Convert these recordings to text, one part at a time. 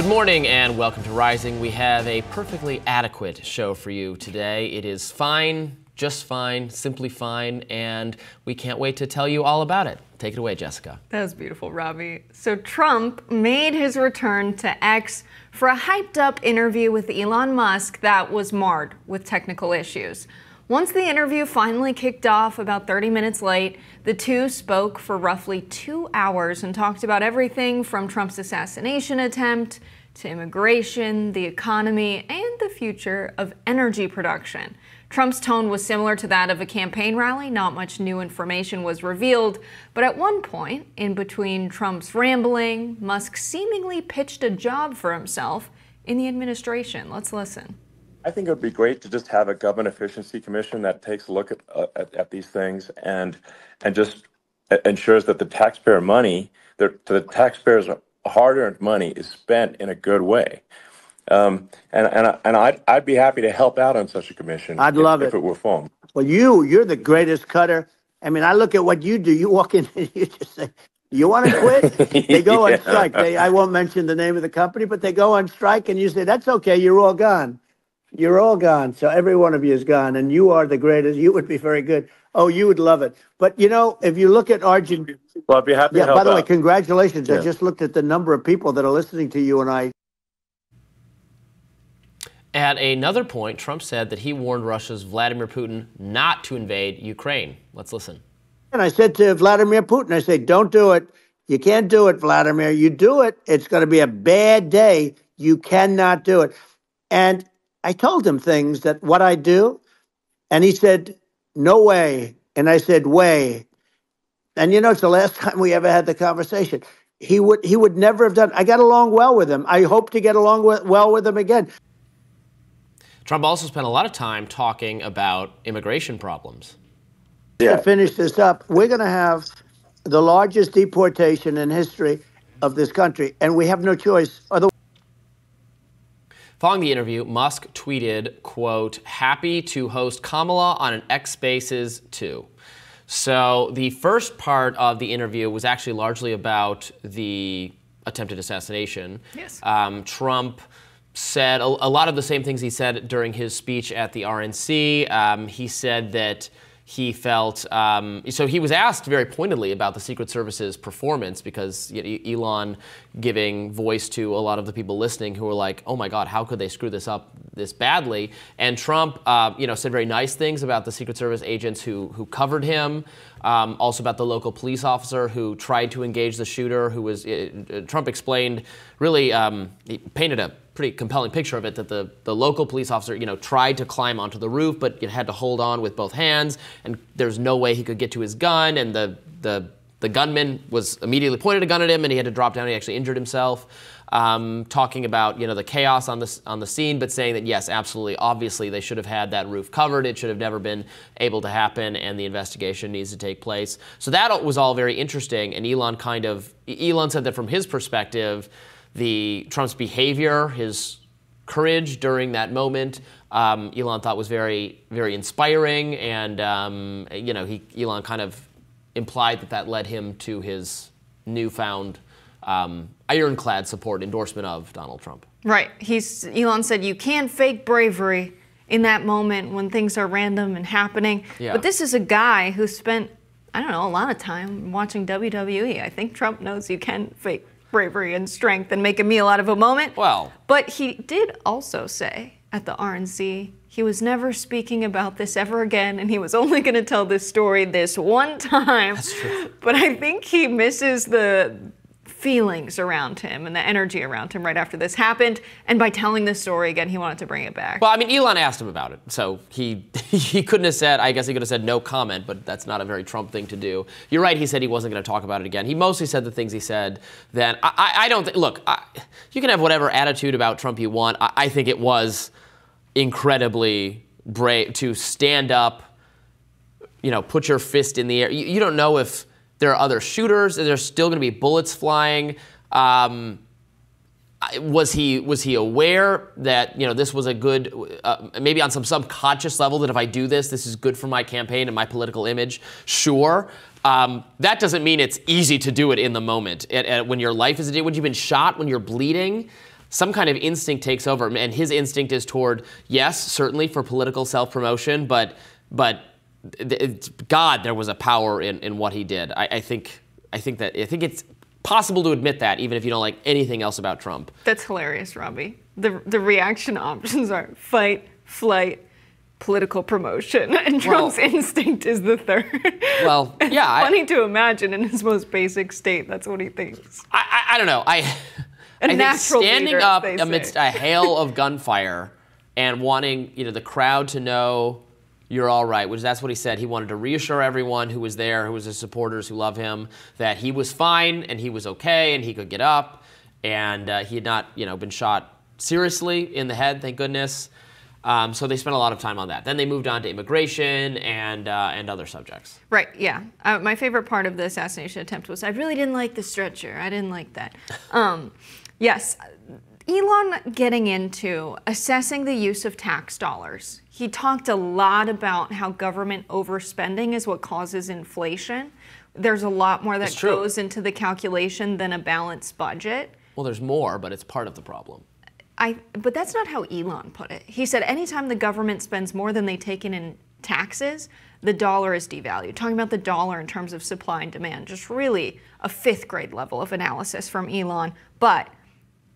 Good morning and welcome to Rising. We have a perfectly adequate show for you today. It is fine, just fine, simply fine, and we can't wait to tell you all about it. Take it away, Jessica. That was beautiful, Robbie. So Trump made his return to X for a hyped-up interview with Elon Musk that was marred with technical issues. Once the interview finally kicked off about 30 minutes late, the two spoke for roughly 2 hours and talked about everything from Trump's assassination attempt to immigration, the economy, and the future of energy production. Trump's tone was similar to that of a campaign rally. Not much new information was revealed, but at one point, in between Trump's rambling, Musk seemingly pitched a job for himself in the administration. Let's listen. I think it would be great to just have a government efficiency commission that takes a look at these things and just ensures that the taxpayer money, the taxpayers' hard-earned money, is spent in a good way. And I'd be happy to help out on such a commission. I'd love it if it were formed. Well, you're the greatest cutter. I mean, I look at what you do. You walk in and you just say, "You want to quit?" They go on strike. I won't mention the name of the company, but they go on strike, and you say, "That's okay. You're all gone. You're all gone." So every one of you is gone, and you are the greatest. You would be very good. Oh, you would love it. But, you know, if you look at Argentina. Well, I'd be happy to help by the out. way, congratulations. Yeah. I just looked at the number of people that are listening to you and I. At another point, Trump said that he warned Russia's Vladimir Putin not to invade Ukraine. Let's listen. And I said to Vladimir Putin, I said, "Don't do it. You can't do it, Vladimir. You do it, it's going to be a bad day. You cannot do it." And I told him things that what I do, and he said, "No way." And I said, "Way." And you know, it's the last time we ever had the conversation. He would never have done. I got along well with him. I hope to get along well with him again. Trump also spent a lot of time talking about immigration problems. To finish this up, we're going to have the largest deportation in history of this country, and we have no choice. Following the interview, Musk tweeted, quote, "Happy to host Kamala on an X Spaces too." So the first part of the interview was actually largely about the attempted assassination. Yes. Trump said a lot of the same things he said during his speech at the RNC. He said that he felt, so he was asked very pointedly about the Secret Service's performance because Elon giving voice to a lot of the people listening who were like, oh my God, how could they screw this up this badly? And Trump, said very nice things about the Secret Service agents who covered him, also about the local police officer who tried to engage the shooter, who was, Trump explained, really, he painted a pretty compelling picture of it, that the local police officer, tried to climb onto the roof, but had to hold on with both hands, and there's no way he could get to his gun, and the gunman was immediately pointed a gun at him, and he had to drop down. He actually injured himself. Talking about the chaos on the scene, but saying that yes, absolutely, obviously they should have had that roof covered. It should have never been able to happen, and the investigation needs to take place. So that was all very interesting. And Elon said that from his perspective, Trump's behavior, his courage during that moment, Elon thought was very, very inspiring, and Elon kind of implied that led him to his newfound ironclad support, endorsement of Donald Trump. Right. Elon said you can't fake bravery in that moment when things are random and happening. Yeah. But this is a guy who spent, a lot of time watching WWE. I think Trump knows you can fake bravery and strength and make a meal out of a moment. Well. But he did also say at the RNC he was never speaking about this ever again, and he was only going to tell this story this one time. That's true. But I think he misses the feelings around him and the energy around him right after this happened. And by telling this story again, he wanted to bring it back. Well, I mean, Elon asked him about it, so he couldn't have said, I guess he could have said no comment, but that's not a very Trump thing to do. You're right, he said he wasn't going to talk about it again. He mostly said the things he said. Then I don't think, look, you can have whatever attitude about Trump you want. I think it was incredibly brave to stand up, put your fist in the air. You don't know if there are other shooters. There's still going to be bullets flying. Was he aware that this was a good, maybe on some subconscious level, that if I do this is good for my campaign and my political image? Sure. That doesn't mean it's easy to do it in the moment. When your life is when you've been shot, when you're bleeding. some kind of instinct takes over, and his instinct is toward, yes, certainly for political self-promotion, but God, there was a power in what he did. I think it's possible to admit that, even if you don't like anything else about Trump. That's hilarious, Robby. The reaction options are fight, flight, political promotion, and Trump's instinct is the third. Well, yeah. It's funny to imagine in his most basic state, that's what he thinks. I don't know. I think standing leader, up amidst a hail of gunfire and wanting the crowd to know you're all right, which that's what he said. He wanted to reassure everyone who was there, who was his supporters, who love him, that he was fine and he was okay and he could get up, and he had not been shot seriously in the head, thank goodness. So they spent a lot of time on that. Then they moved on to immigration and other subjects. Right, yeah. My favorite part of the assassination attempt was I really didn't like the stretcher. I didn't like that. Yes, Elon getting into assessing the use of tax dollars. He talked a lot about how government overspending is what causes inflation. There's a lot more that goes into the calculation than a balanced budget. Well, there's more, but it's part of the problem. But that's not how Elon put it. He said anytime the government spends more than they take in taxes, the dollar is devalued. Talking about the dollar in terms of supply and demand, just really a fifth grade level of analysis from Elon. But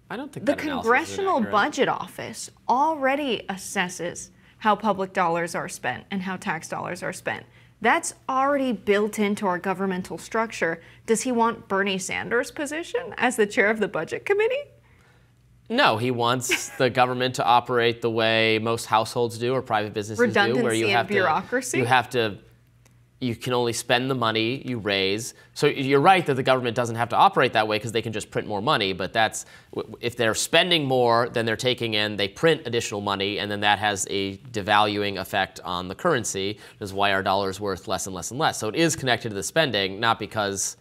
I don't think the Congressional Budget Office already assesses how public dollars are spent and how tax dollars are spent. That's already built into our governmental structure. Does he want Bernie Sanders' position as the chair of the Budget Committee? No, he wants the government to operate the way most households do or private businesses do, where you have bureaucracy. You can only spend the money you raise. So you're right that the government doesn't have to operate that way because they can just print more money. But if they're spending more than they're taking in, they print additional money, and then that has a devaluing effect on the currency, which is why our dollar is worth less and less and less. So it is connected to the spending, not because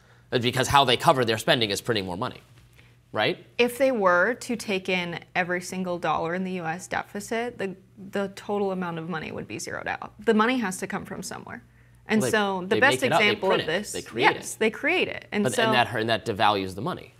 how they cover their spending is printing more money. Right? If they were to take in every single dollar in the U.S. deficit, the total amount of money would be zeroed out. The money has to come from somewhere. And so the best example of this, they create it. They create it. And that devalues the money.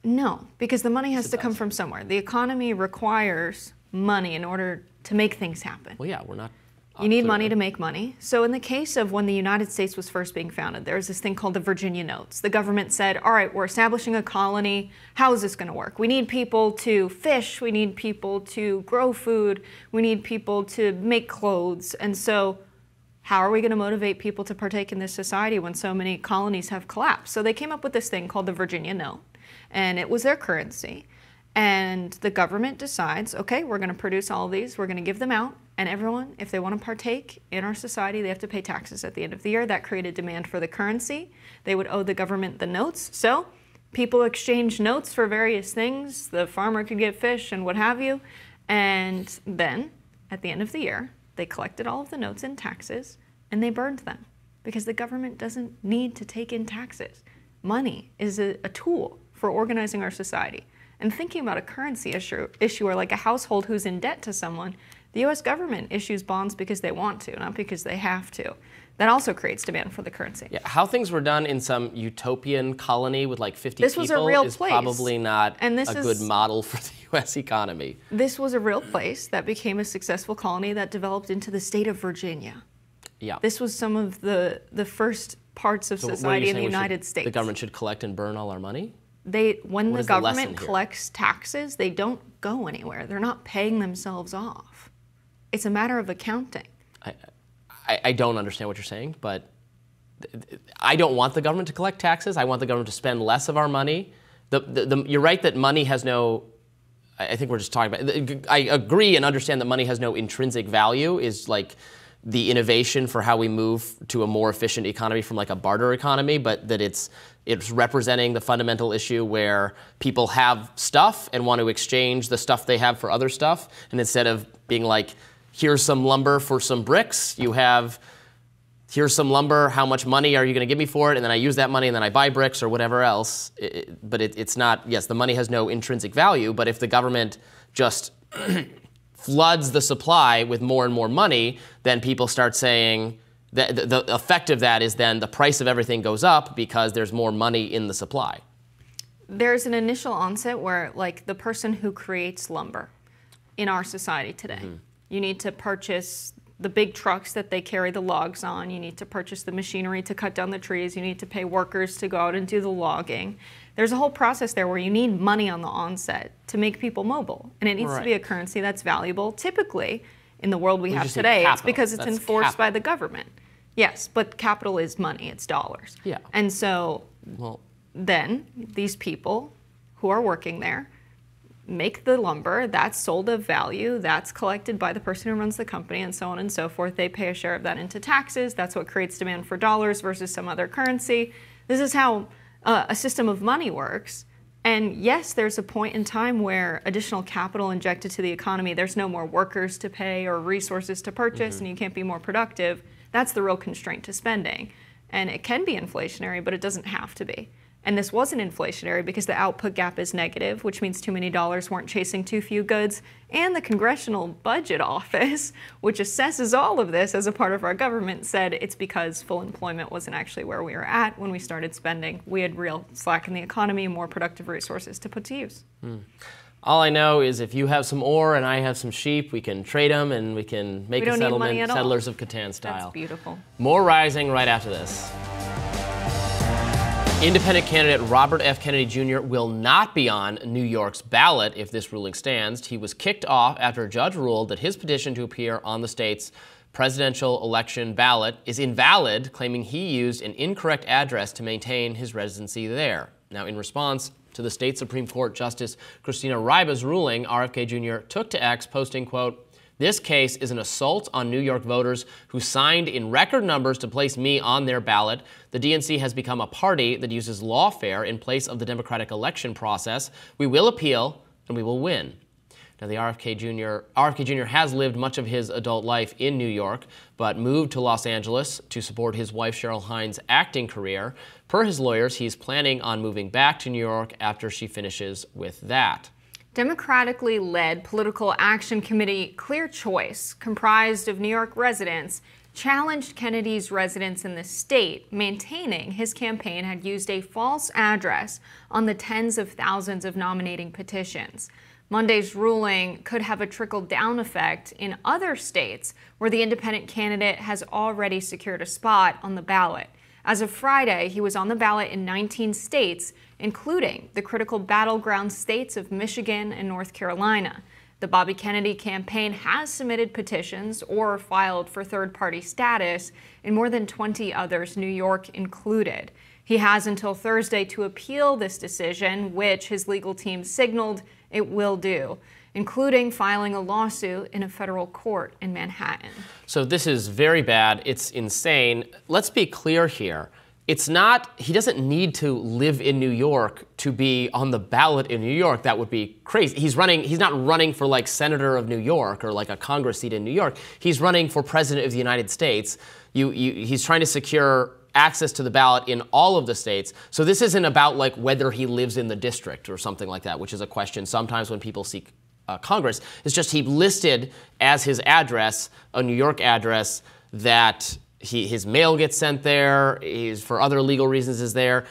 No, because the money has to come from somewhere. The economy requires money in order to make things happen. Well, yeah, we're not. You need money to make money. So in the case of when the United States was first being founded, there was this thing called the Virginia Notes. The government said, all right, we're establishing a colony. How is this going to work? We need people to fish. We need people to grow food. We need people to make clothes. And so how are we going to motivate people to partake in this society when so many colonies have collapsed? So they came up with this thing called the Virginia Note, and it was their currency. And the government decides, okay, we're going to produce all of these. We're going to give them out. And everyone, if they want to partake in our society, they have to pay taxes at the end of the year. That created demand for the currency. They would owe the government the notes. So people exchanged notes for various things. The farmer could get fish and what have you. And then, at the end of the year, they collected all of the notes in taxes and they burned them because the government doesn't need to take in taxes. Money is a tool for organizing our society. And thinking about a currency issuer like a household who's in debt to someone, the U.S. government issues bonds because they want to, not because they have to. That also creates demand for the currency. Yeah, how things were done in some utopian colony with like 50 this people was a real is place. Probably not a good model for the U.S. economy. This was a real place that became a successful colony that developed into the state of Virginia. Yeah. This was some of the first parts of society in the United States. The government should collect and burn all our money? When the government collects taxes, they don't go anywhere. They're not paying themselves off. It's a matter of accounting. I don't understand what you're saying, but I don't want the government to collect taxes. I want the government to spend less of our money. You're right that money has no, I think we're just talking about, I agree and understand that money has no intrinsic value, is like the innovation for how we move to a more efficient economy from like a barter economy, but that it's representing the fundamental issue where people have stuff and want to exchange the stuff they have for other stuff. And instead of being like, here's some lumber for some bricks, you have, here's some lumber, how much money are you going to give me for it? And then I use that money and then I buy bricks or whatever else. But it's not, yes, the money has no intrinsic value, but if the government just floods the supply with more and more money, then people start saying, the effect of that is then the price of everything goes up because there's more money in the supply. There's an initial onset where, like, the person who creates lumber in our society today, you need to purchase the big trucks that they carry the logs on. You need to purchase the machinery to cut down the trees. You need to pay workers to go out and do the logging. There's a whole process there where you need money on the onset to make people mobile. And it needs to be a currency that's valuable. Typically, in the world we have today, it's because it's enforced by the government. Yes, but capital is money. It's dollars. Yeah. And so then these people who are working there make the lumber, that's sold of value, that's collected by the person who runs the company, and so on and so forth. They pay a share of that into taxes. That's what creates demand for dollars versus some other currency. This is how a system of money works. And yes, there's a point in time where additional capital injected to the economy, there's no more workers to pay or resources to purchase, and you can't be more productive. That's the real constraint to spending. And it can be inflationary, but it doesn't have to be. And this wasn't inflationary because the output gap is negative, which means too many dollars weren't chasing too few goods. And the Congressional Budget Office, which assesses all of this as a part of our government, said it's because full employment wasn't actually where we were at when we started spending. We had real slack in the economy and more productive resources to put to use. All I know is if you have some ore and I have some sheep, we can trade them and we can make a settlement, Settlers of Catan style. That's beautiful. More Rising right after this. Independent candidate Robert F. Kennedy Jr. will not be on New York's ballot if this ruling stands. He was kicked off after a judge ruled that his petition to appear on the state's presidential election ballot is invalid, claiming he used an incorrect address to maintain his residency there. Now, in response to the state Supreme Court Justice Christina Ryba's ruling, RFK Jr. took to X, posting, quote, "This case is an assault on New York voters who signed in record numbers to place me on their ballot. The DNC has become a party that uses lawfare in place of the democratic election process. We will appeal and we will win." Now, the RFK Jr. has lived much of his adult life in New York, but moved to Los Angeles to support his wife Cheryl Hines' acting career. Per his lawyers, he's planning on moving back to New York after she finishes with that. Democratically led Political Action Committee Clear Choice, comprised of New York residents, challenged Kennedy's residence in the state, maintaining his campaign had used a false address on the tens of thousands of nominating petitions. Monday's ruling could have a trickle-down effect in other states where the independent candidate has already secured a spot on the ballot. As of Friday, he was on the ballot in 19 states, including the critical battleground states of Michigan and North Carolina. The Bobby Kennedy campaign has submitted petitions or filed for third-party status in more than 20 others, New York included. He has until Thursday to appeal this decision, which his legal team signaled it will do, including filing a lawsuit in a federal court in Manhattan. So this is very bad. It's insane. Let's be clear here. It's not, he doesn't need to live in New York to be on the ballot in New York. That would be crazy. He's not running for like senator of New York or like a Congress seat in New York. He's running for president of the United States. He's trying to secure access to the ballot in all of the states. So this isn't about like whether he lives in the district or something like that, which is a question sometimes when people seek Congress. It's just he listed as his address, a New York address, that his mail gets sent there, for other legal reasons is there.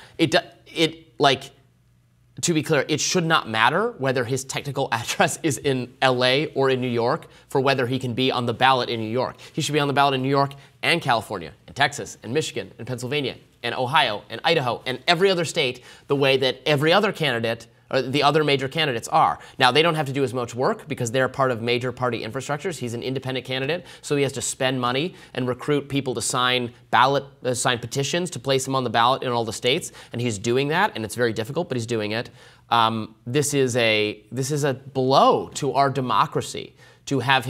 To be clear, it should not matter whether his technical address is in LA or in New York for whether he can be on the ballot in New York. He should be on the ballot in New York and California and Texas and Michigan and Pennsylvania and Ohio and Idaho and every other state the way that every other candidate or the other major candidates are. Now, they don't have to do as much work because they're part of major party infrastructures. He's an independent candidate, so he has to spend money and recruit people to sign petitions to place him on the ballot in all the states, and he's doing that, and it's very difficult, but he's doing it. This is a blow to our democracy to have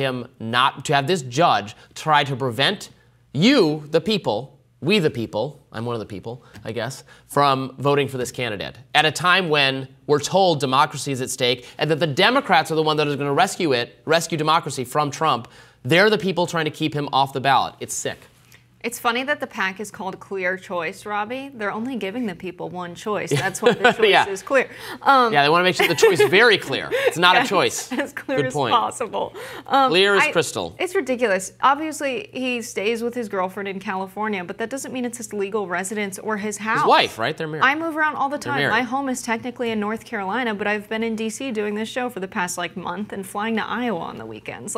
this judge try to prevent you, the people, we the people, I'm one of the people, I guess, from voting for this candidate at a time when we're told democracy is at stake and that the Democrats are the one that is going to rescue democracy from Trump. They're the people trying to keep him off the ballot. It's sick. It's funny that the PAC is called Clear Choice, Robbie. They're only giving the people one choice. That's why the choice is clear. Yeah, they want to make sure the choice is very clear. It's not a choice. As clear Good as point. possible. Clear as crystal. It's ridiculous. Obviously, he stays with his girlfriend in California, but that doesn't mean it's his legal residence or his house. His wife, right? They're married. I move around all the time. married. My home is technically in North Carolina, but I've been in D.C. doing this show for the past month and flying to Iowa on the weekends.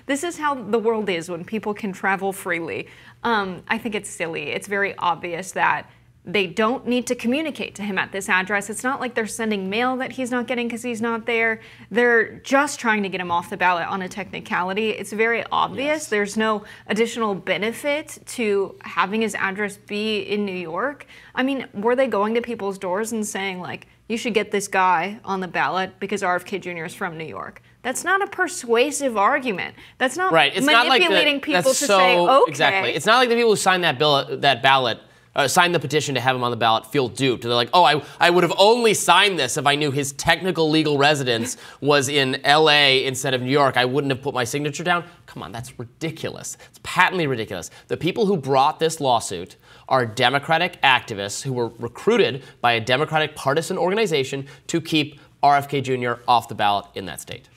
This is how the world is when people can travel freely. I think it's silly. It's very obvious that they don't need to communicate to him at this address. It's not like they're sending mail that he's not getting because he's not there. They're just trying to get him off the ballot on a technicality. It's very obvious. Yes. There's no additional benefit to having his address be in New York. I mean, were they going to people's doors and saying, you should get this guy on the ballot because RFK Jr. is from New York? That's not a persuasive argument. That's not manipulating people to say, okay. Exactly. It's not like the people who signed that ballot, signed the petition to have him on the ballot feel duped. They're like, oh, I would have only signed this if I knew his technical legal residence was in L.A. instead of New York. I wouldn't have put my signature down. Come on, that's ridiculous. It's patently ridiculous. The people who brought this lawsuit are Democratic activists who were recruited by a Democratic partisan organization to keep RFK Jr. off the ballot in that state.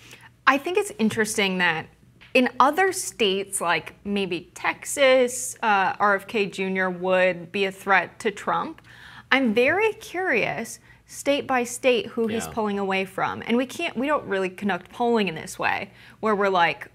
I think it's interesting that in other states, like maybe Texas, RFK Jr. would be a threat to Trump. I'm very curious, state by state, who he's pulling away from. And we don't really conduct polling in this way, where we're like,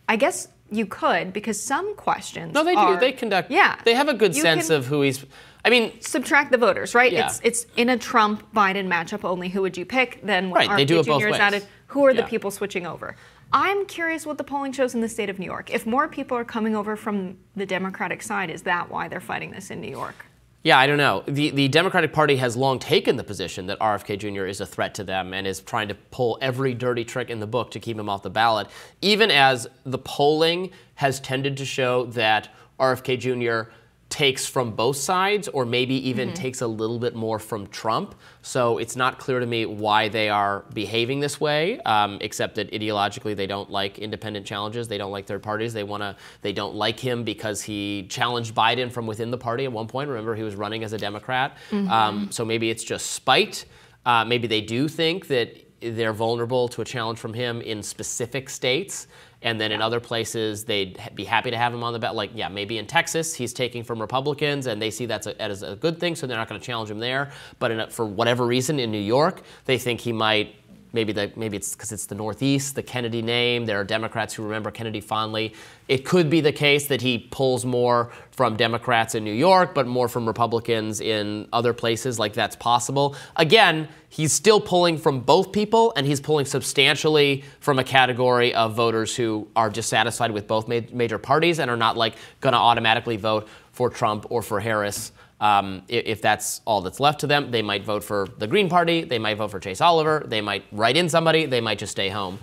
I guess you could, because some questions No, they do. They conduct. Yeah. They have a good sense of who he's. I mean, subtract the voters, right? Yeah. It's in a Trump-Biden matchup only. Who would you pick? Then when Right, they do RFK it both Jr. is ways. added, who are the people switching over? I'm curious what the polling shows in the state of New York. If more people are coming over from the Democratic side, is that why they're fighting this in New York? Yeah, I don't know. The Democratic Party has long taken the position that RFK Jr. is a threat to them and is trying to pull every dirty trick in the book to keep him off the ballot, even as the polling has tended to show that RFK Jr. takes from both sides, or maybe even takes a little bit more from Trump. So it's not clear to me why they are behaving this way, except that ideologically they don't like independent challenges. They don't like third parties. They don't like him because he challenged Biden from within the party at one point. Remember, he was running as a Democrat. So maybe it's just spite. Maybe they do think that they're vulnerable to a challenge from him in specific states. And then in other places, they'd be happy to have him on the ballot. Maybe in Texas, he's taking from Republicans, and they see that as a good thing, so they're not going to challenge him there. But for whatever reason, in New York, they think he might. Maybe it's because it's the Northeast, the Kennedy name. There are Democrats who remember Kennedy fondly. It could be the case that he pulls more from Democrats in New York, but more from Republicans in other places. That's possible. Again, he's still pulling from both people, and he's pulling substantially from a category of voters who are dissatisfied with both major parties and are not going to automatically vote for Trump or for Harris. If that's all that's left to them, they might vote for the Green Party, they might vote for Chase Oliver, they might write in somebody, they might just stay home.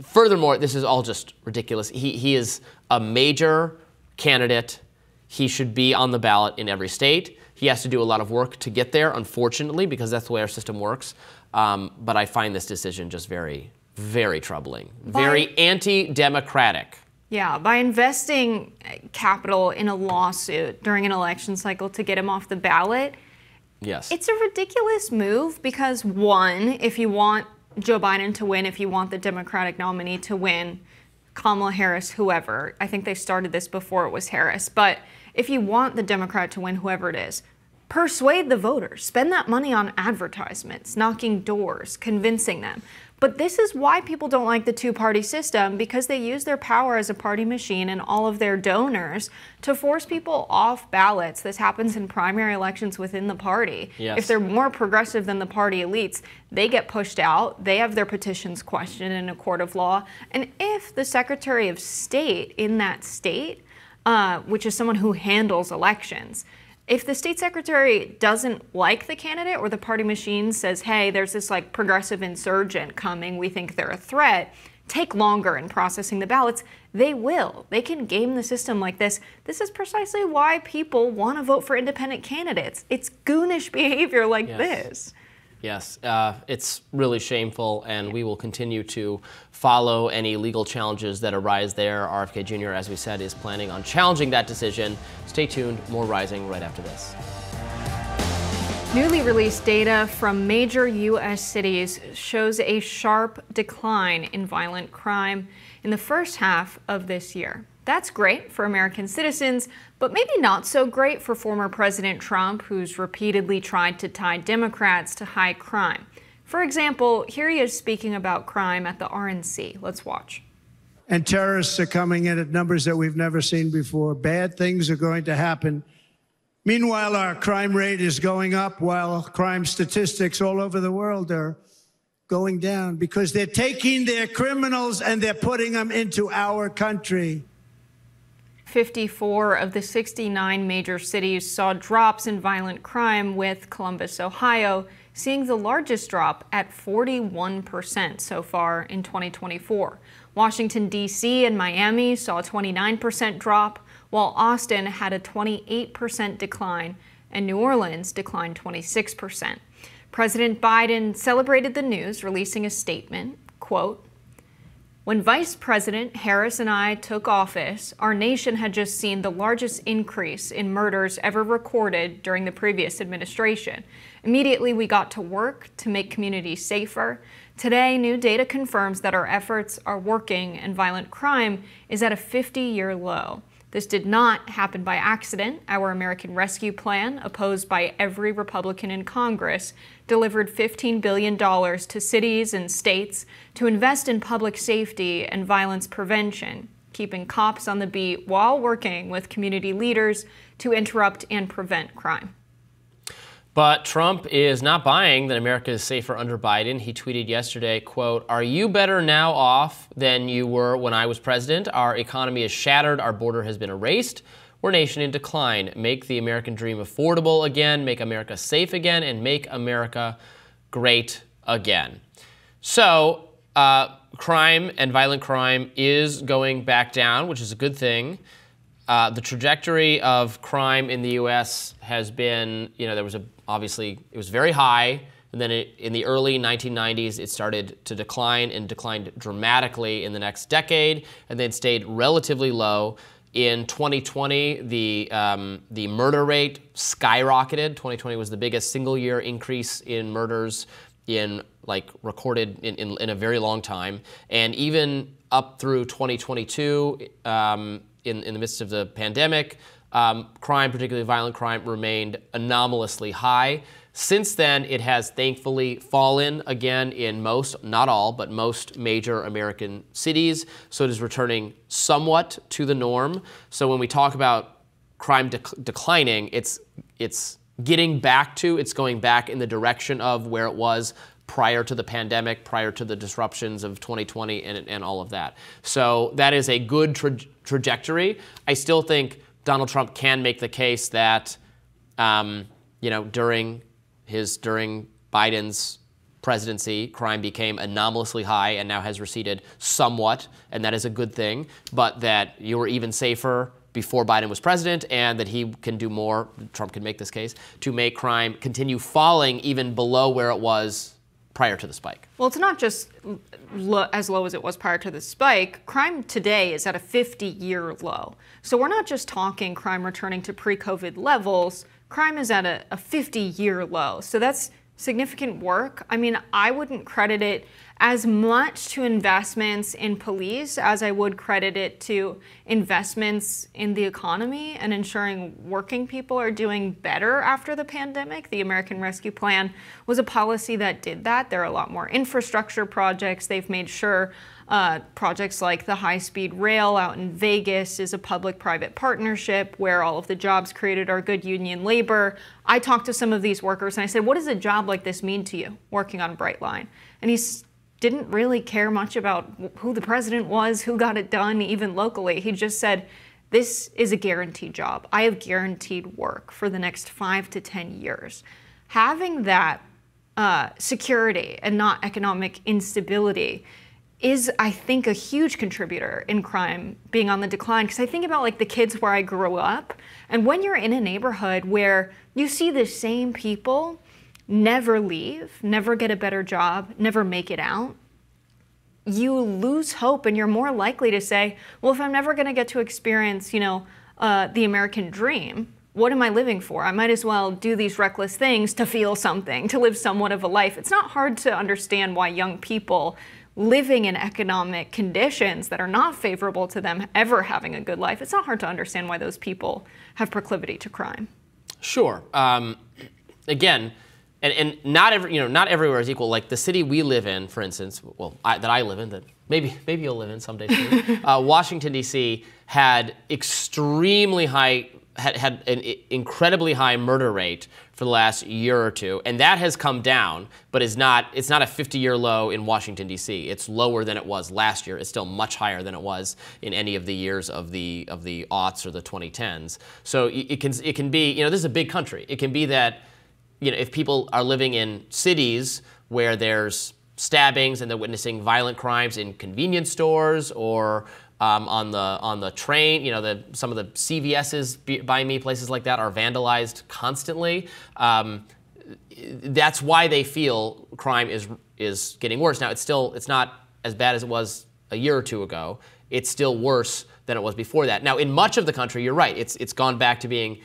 Furthermore, this is all just ridiculous. He is a major candidate. He should be on the ballot in every state. He has to do a lot of work to get there, unfortunately, because that's the way our system works. But I find this decision just very, very troubling, very anti-democratic. Yeah, by investing capital in a lawsuit during an election cycle to get him off the ballot, yes, it's a ridiculous move because, one, if you want Joe Biden to win, if you want the Democratic nominee to win, Kamala Harris, whoever, I think they started this before it was Harris, but if you want the Democrat to win, whoever it is, persuade the voters. Spend that money on advertisements, knocking doors, convincing them. But this is why people don't like the two-party system, because they use their power as a party machine and all of their donors to force people off ballots. This happens in primary elections within the party. Yes. If they're more progressive than the party elites, they get pushed out. They have their petitions questioned in a court of law. And if the Secretary of State in that state, which is someone who handles elections, if the state secretary doesn't like the candidate or the party machine says, hey, there's this progressive insurgent coming, we think they're a threat, take longer in processing the ballots, they will. They can game the system like this. This is precisely why people want to vote for independent candidates. It's goonish behavior like this. Yes, it's really shameful, and we will continue to follow any legal challenges that arise there. RFK Jr., as we said, is planning on challenging that decision. Stay tuned. More Rising right after this. Newly released data from major U.S. cities shows a sharp decline in violent crime in the first half of this year. That's great for American citizens, but maybe not so great for former President Trump, who's repeatedly tried to tie Democrats to high crime. For example, here he is speaking about crime at the RNC. Let's watch. And terrorists are coming in at numbers that we've never seen before. Bad things are going to happen. Meanwhile, our crime rate is going up while crime statistics all over the world are going down because they're taking their criminals and they're putting them into our country. 54 of the 69 major cities saw drops in violent crime, with Columbus, Ohio, seeing the largest drop at 41% so far in 2024. Washington, D.C. and Miami saw a 29% drop, while Austin had a 28% decline, and New Orleans declined 26%. President Biden celebrated the news, releasing a statement, quote, "When Vice President Harris and I took office, our nation had just seen the largest increase in murders ever recorded during the previous administration. Immediately, we got to work to make communities safer. Today, new data confirms that our efforts are working and violent crime is at a 50-year low. This did not happen by accident. Our American Rescue Plan, opposed by every Republican in Congress, delivered $15 billion to cities and states to invest in public safety and violence prevention, keeping cops on the beat while working with community leaders to interrupt and prevent crime." But Trump is not buying that America is safer under Biden. He tweeted yesterday, quote, "Are you better now off than you were when I was president? Our economy is shattered. Our border has been erased. We're a nation in decline. Make the American dream affordable again. Make America safe again. And make America great again." So crime and violent crime is going back down, which is a good thing. The trajectory of crime in the U.S. has been, obviously, it was very high, and then in the early 1990s, it started to decline and declined dramatically in the next decade, and then stayed relatively low. In 2020, the murder rate skyrocketed. 2020 was the biggest single-year increase in murders recorded in a very long time, and even up through 2022. In the midst of the pandemic, crime, particularly violent crime, remained anomalously high. Since then, it has thankfully fallen again in most, not all, but most major American cities. So it is returning somewhat to the norm. So when we talk about crime declining, it's getting back to, it's going back in the direction of where it was prior to the pandemic, prior to the disruptions of 2020 and all of that. So that is a good trajectory. I still think Donald Trump can make the case that, during Biden's presidency, crime became anomalously high and now has receded somewhat, and that is a good thing, but that you were even safer before Biden was president, and that he can do more, Trump can make this case, to make crime continue falling even below where it was prior to the spike. Well, it's not just as low as it was prior to the spike. Crime today is at a 50-year low. So we're not just talking crime returning to pre-COVID levels. Crime is at a 50-year low. So that's significant work. I mean, I wouldn't credit it as much to investments in police as I would credit it to investments in the economy and ensuring working people are doing better after the pandemic. The American Rescue Plan was a policy that did that. There are a lot more infrastructure projects. They've made sure projects like the high-speed rail out in Vegas is a public-private partnership where all of the jobs created are good union labor. I talked to some of these workers and I said, what does a job like this mean to you working on Brightline? And he didn't really care much about who the president was, who got it done, even locally. He just said, this is a guaranteed job. I have guaranteed work for the next 5 to 10 years. Having that security and not economic instability is, I think, a huge contributor in crime being on the decline. Because I think about like the kids where I grew up, and when you're in a neighborhood where you see the same people never leave, never get a better job, never make it out, you lose hope and you're more likely to say, well, if I'm never going to get to experience, the American dream, what am I living for? I might as well do these reckless things to feel something, to live somewhat of a life. It's not hard to understand why young people living in economic conditions that are not favorable to them ever having a good life, it's not hard to understand why those people have proclivity to crime. Sure. Again, and not everywhere is equal. Like the city we live in, for instance, that I live in, that maybe you'll live in someday soon. Washington D.C. had had an incredibly high murder rate for the last year or two, and that has come down, but it's not a 50-year low in Washington D.C. It's lower than it was last year. It's still much higher than it was in any of the years of the aughts or the 2010s. So it can be, this is a big country. It can be that, if people are living in cities where there's stabbings and they're witnessing violent crimes in convenience stores or on the train, some of the CVS's by me, places like that, are vandalized constantly. That's why they feel crime is getting worse. Now, it's not as bad as it was a year or two ago. It's still worse than it was before that. Now, in much of the country, you're right. It's gone back to being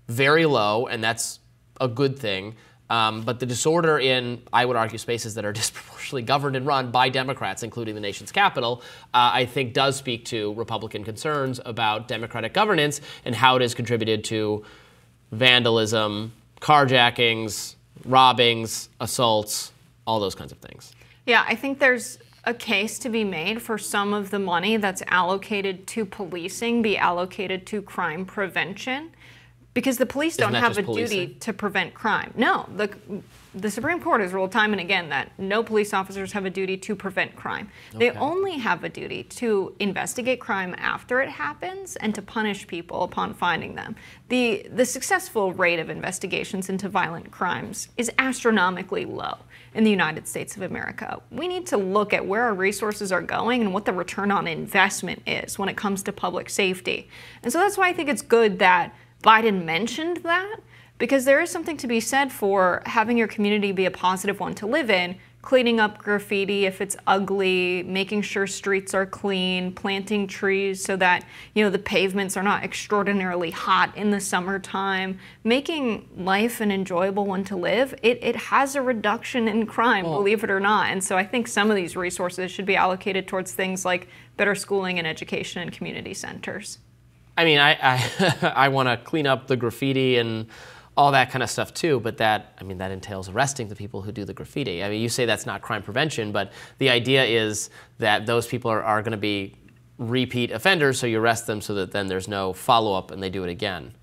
very low, and that's a good thing. But the disorder in, I would argue, spaces that are disproportionately governed and run by Democrats, including the nation's capital, I think does speak to Republican concerns about Democratic governance and how it has contributed to vandalism, carjackings, robbings, assaults, all those kinds of things. Yeah, I think there's a case to be made for some of the money that's allocated to policing be allocated to crime prevention. Because the police don't have a duty to prevent crime. No, the Supreme Court has ruled time and again that no police officers have a duty to prevent crime. They only have a duty to investigate crime after it happens and to punish people upon finding them. The successful rate of investigations into violent crimes is astronomically low in the United States of America. We need to look at where our resources are going and what the return on investment is when it comes to public safety. And so that's why I think it's good that Biden mentioned that, because there is something to be said for having your community be a positive one to live in, cleaning up graffiti if it's ugly, making sure streets are clean, planting trees so that, the pavements are not extraordinarily hot in the summertime, making life an enjoyable one to live. It has a reduction in crime, believe it or not. And so I think some of these resources should be allocated towards things like better schooling and education and community centers. I mean, I want to clean up the graffiti and all that kind of stuff too, but that entails arresting the people who do the graffiti. I mean, you say that's not crime prevention, but the idea is that those people are going to be repeat offenders, so you arrest them so that then there's no follow-up and they do it again.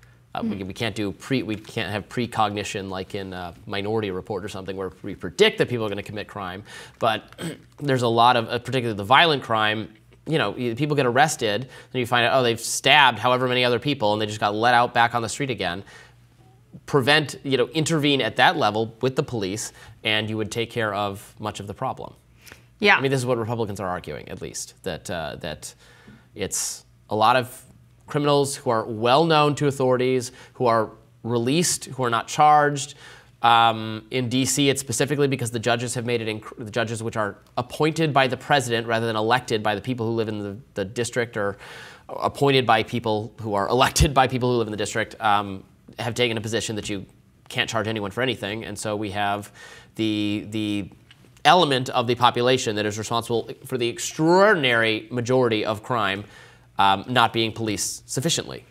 We can't have precognition like in Minority Report or something where we predict that people are going to commit crime, but there's a lot of, particularly the violent crime, people get arrested, then you find out, they've stabbed however many other people and they just got let out back on the street again. Intervene at that level with the police and you would take care of much of the problem. Yeah. I mean, this is what Republicans are arguing, at least, that it's a lot of criminals who are well known to authorities, who are released, who are not charged. In D.C., it's specifically because the judges have made it, the judges which are appointed by the president rather than elected by the people who live in the district, or appointed by people who are elected by people who live in the district, have taken a position that you can't charge anyone for anything. And so we have the element of the population that is responsible for the extraordinary majority of crime not being policed sufficiently.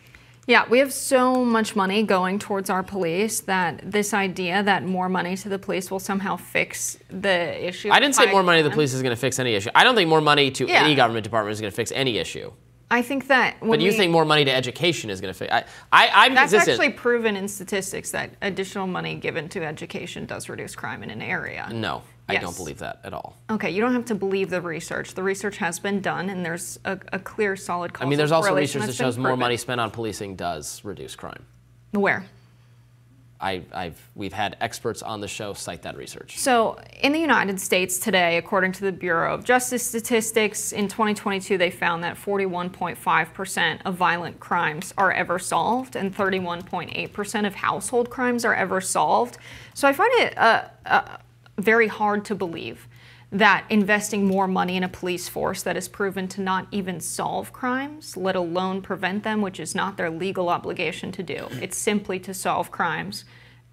Yeah, we have so much money going towards our police that this idea that more money to the police will somehow fix the issue. I didn't say more money to the police is going to fix any issue. I don't think more money to any government department is going to fix any issue. I think that but you think more money to education is going to fix? I'm that's consistent. Actually proven in statistics that additional money given to education does reduce crime in an area. No, I don't believe that at all. Okay, you don't have to believe the research. The research has been done, and there's a clear, solid causal correlation. I mean, there's also research that shows more money spent on policing does reduce crime. Where? we've had experts on the show cite that research. So in the United States today, according to the Bureau of Justice Statistics, in 2022 they found that 41.5% of violent crimes are ever solved and 31.8% of household crimes are ever solved. So I find it very hard to believe that investing more money in a police force that is proven to not even solve crimes, let alone prevent them, which is not their legal obligation to do. It's simply to solve crimes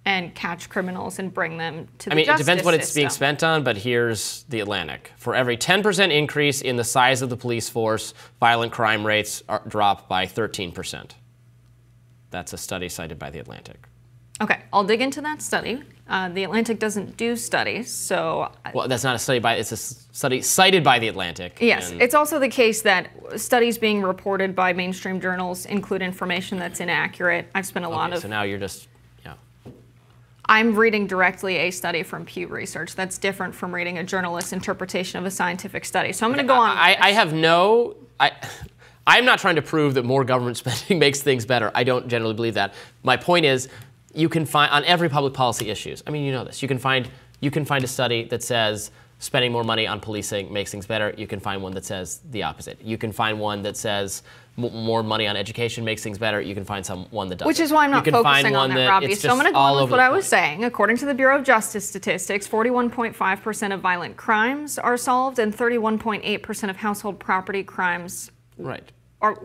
and catch criminals and bring them to the justice system. It depends what it's being spent on, but here's the Atlantic. For every 10% increase in the size of the police force, violent crime rates drop by 13%. That's a study cited by the Atlantic. Okay, I'll dig into that study. The Atlantic doesn't do studies, so... Well, that's not a study it's a study cited by the Atlantic. Yes, it's also the case that studies being reported by mainstream journals include information that's inaccurate. I've spent a lot of... So now you're just, yeah. I'm reading directly a study from Pew Research. That's different from reading a journalist's interpretation of a scientific study. So I'm going to go on. I have no... I'm not trying to prove that more government spending makes things better. I don't generally believe that. My point is, you can find on every public policy issues. I mean, you know this. You can find a study that says spending more money on policing makes things better. You can find one that says the opposite. You can find one that says more money on education makes things better. You can find one that doesn't. Which is why I'm not focusing on that, Robbie. So I'm going to go on with what I was saying. According to the Bureau of Justice Statistics, 41.5% of violent crimes are solved and 31.8% of household property crimes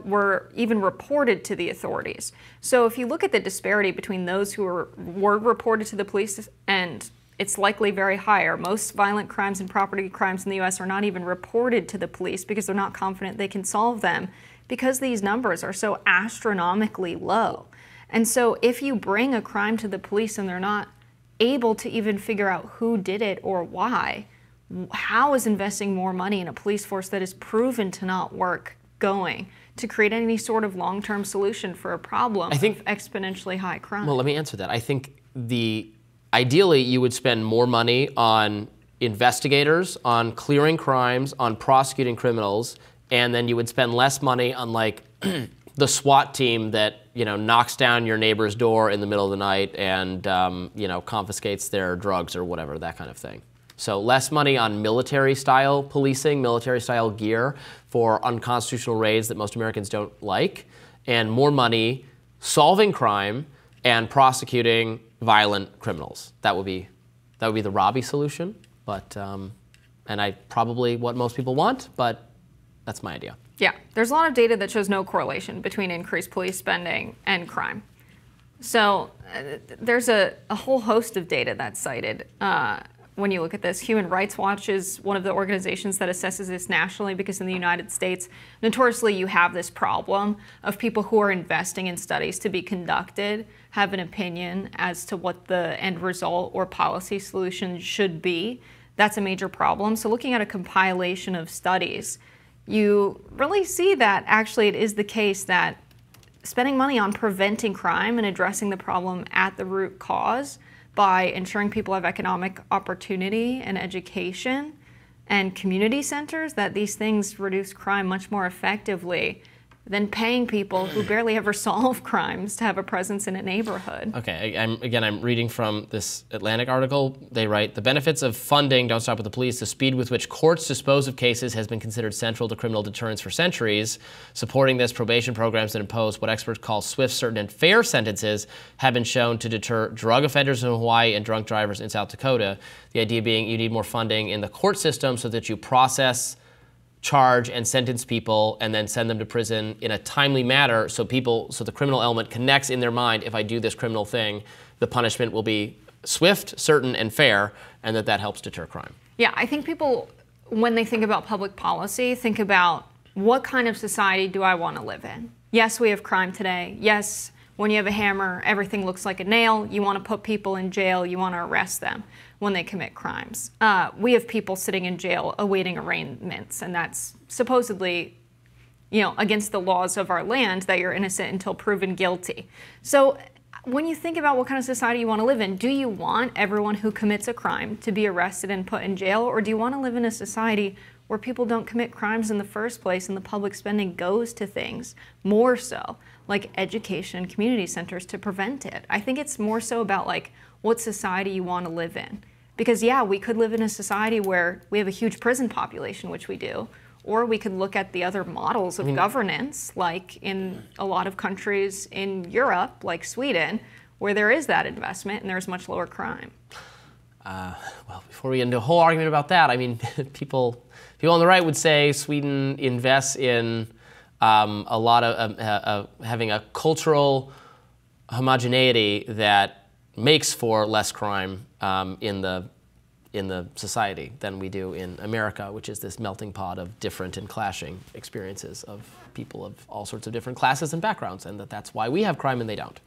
were even reported to the authorities. So if you look at the disparity between those who were reported to the police, and it's likely very higher. Most violent crimes and property crimes in the U.S. are not even reported to the police because they're not confident they can solve them because these numbers are so astronomically low. And so if you bring a crime to the police and they're not able to even figure out who did it or why, how is investing more money in a police force that is proven to not work going to create any sort of long-term solution for a problem of exponentially high crime? Well, let me answer that. I think ideally you would spend more money on investigators, on clearing crimes, on prosecuting criminals, and then you would spend less money on like the SWAT team that knocks down your neighbor's door in the middle of the night and confiscates their drugs or whatever, that kind of thing. So less money on military-style policing, military-style gear for unconstitutional raids that most Americans don't like, and more money solving crime and prosecuting violent criminals. That would be the Robby solution, but and probably what most people want, but that's my idea. Yeah, there's a lot of data that shows no correlation between increased police spending and crime. So there's a whole host of data that's cited. When you look at this, Human Rights Watch is one of the organizations that assesses this nationally because in the United States, notoriously you have this problem of people who are investing in studies to be conducted have an opinion as to what the end result or policy solution should be. That's a major problem. So looking at a compilation of studies, you really see that actually it is the case that spending money on preventing crime and addressing the problem at the root cause by ensuring people have economic opportunity and education and community centers, that these things reduce crime much more effectively than paying people who barely ever solve crimes to have a presence in a neighborhood. Okay, I'm reading from this Atlantic article. They write, the benefits of funding don't stop with the police. The speed with which courts dispose of cases has been considered central to criminal deterrence for centuries. Supporting this, probation programs that impose what experts call swift, certain, and fair sentences have been shown to deter drug offenders in Hawaii and drunk drivers in South Dakota. The idea being you need more funding in the court system so that you process, charge, and sentence people and then send them to prison in a timely manner so the criminal element connects in their mind, if I do this criminal thing, the punishment will be swift, certain, and fair, and that helps deter crime. Yeah, I think people, when they think about public policy, think about what kind of society do I want to live in? Yes, we have crime today. Yes, when you have a hammer, everything looks like a nail. You want to put people in jail. You want to arrest them when they commit crimes. We have people sitting in jail awaiting arraignments, and that's supposedly, against the laws of our land that you're innocent until proven guilty. So when you think about what kind of society you want to live in, do you want everyone who commits a crime to be arrested and put in jail, or do you want to live in a society where people don't commit crimes in the first place and the public spending goes to things more so like education, community centers to prevent it. I think it's more so about like what society you want to live in. Because yeah, we could live in a society where we have a huge prison population, which we do, or we could look at the other models of governance, like in a lot of countries in Europe, like Sweden, where there is that investment and there's much lower crime. Well, before we get into a whole argument about that, I mean, people on the right would say Sweden invests in a lot of having a cultural homogeneity that makes for less crime in the society than we do in America, which is this melting pot of different and clashing experiences of people of all sorts of different classes and backgrounds, and that's why we have crime and they don't.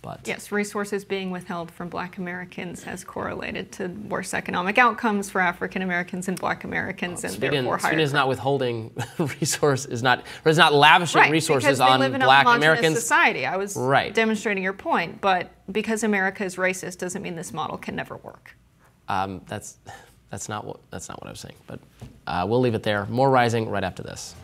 But yes, resources being withheld from Black Americans has correlated to worse economic outcomes for African Americans and Black Americans, and therefore higher. Sweden is not withholding is not lavishing resources on Black Americans. Society. I was demonstrating your point, but because America is racist doesn't mean this model can never work. That's not what I was saying. But we'll leave it there. More Rising right after this.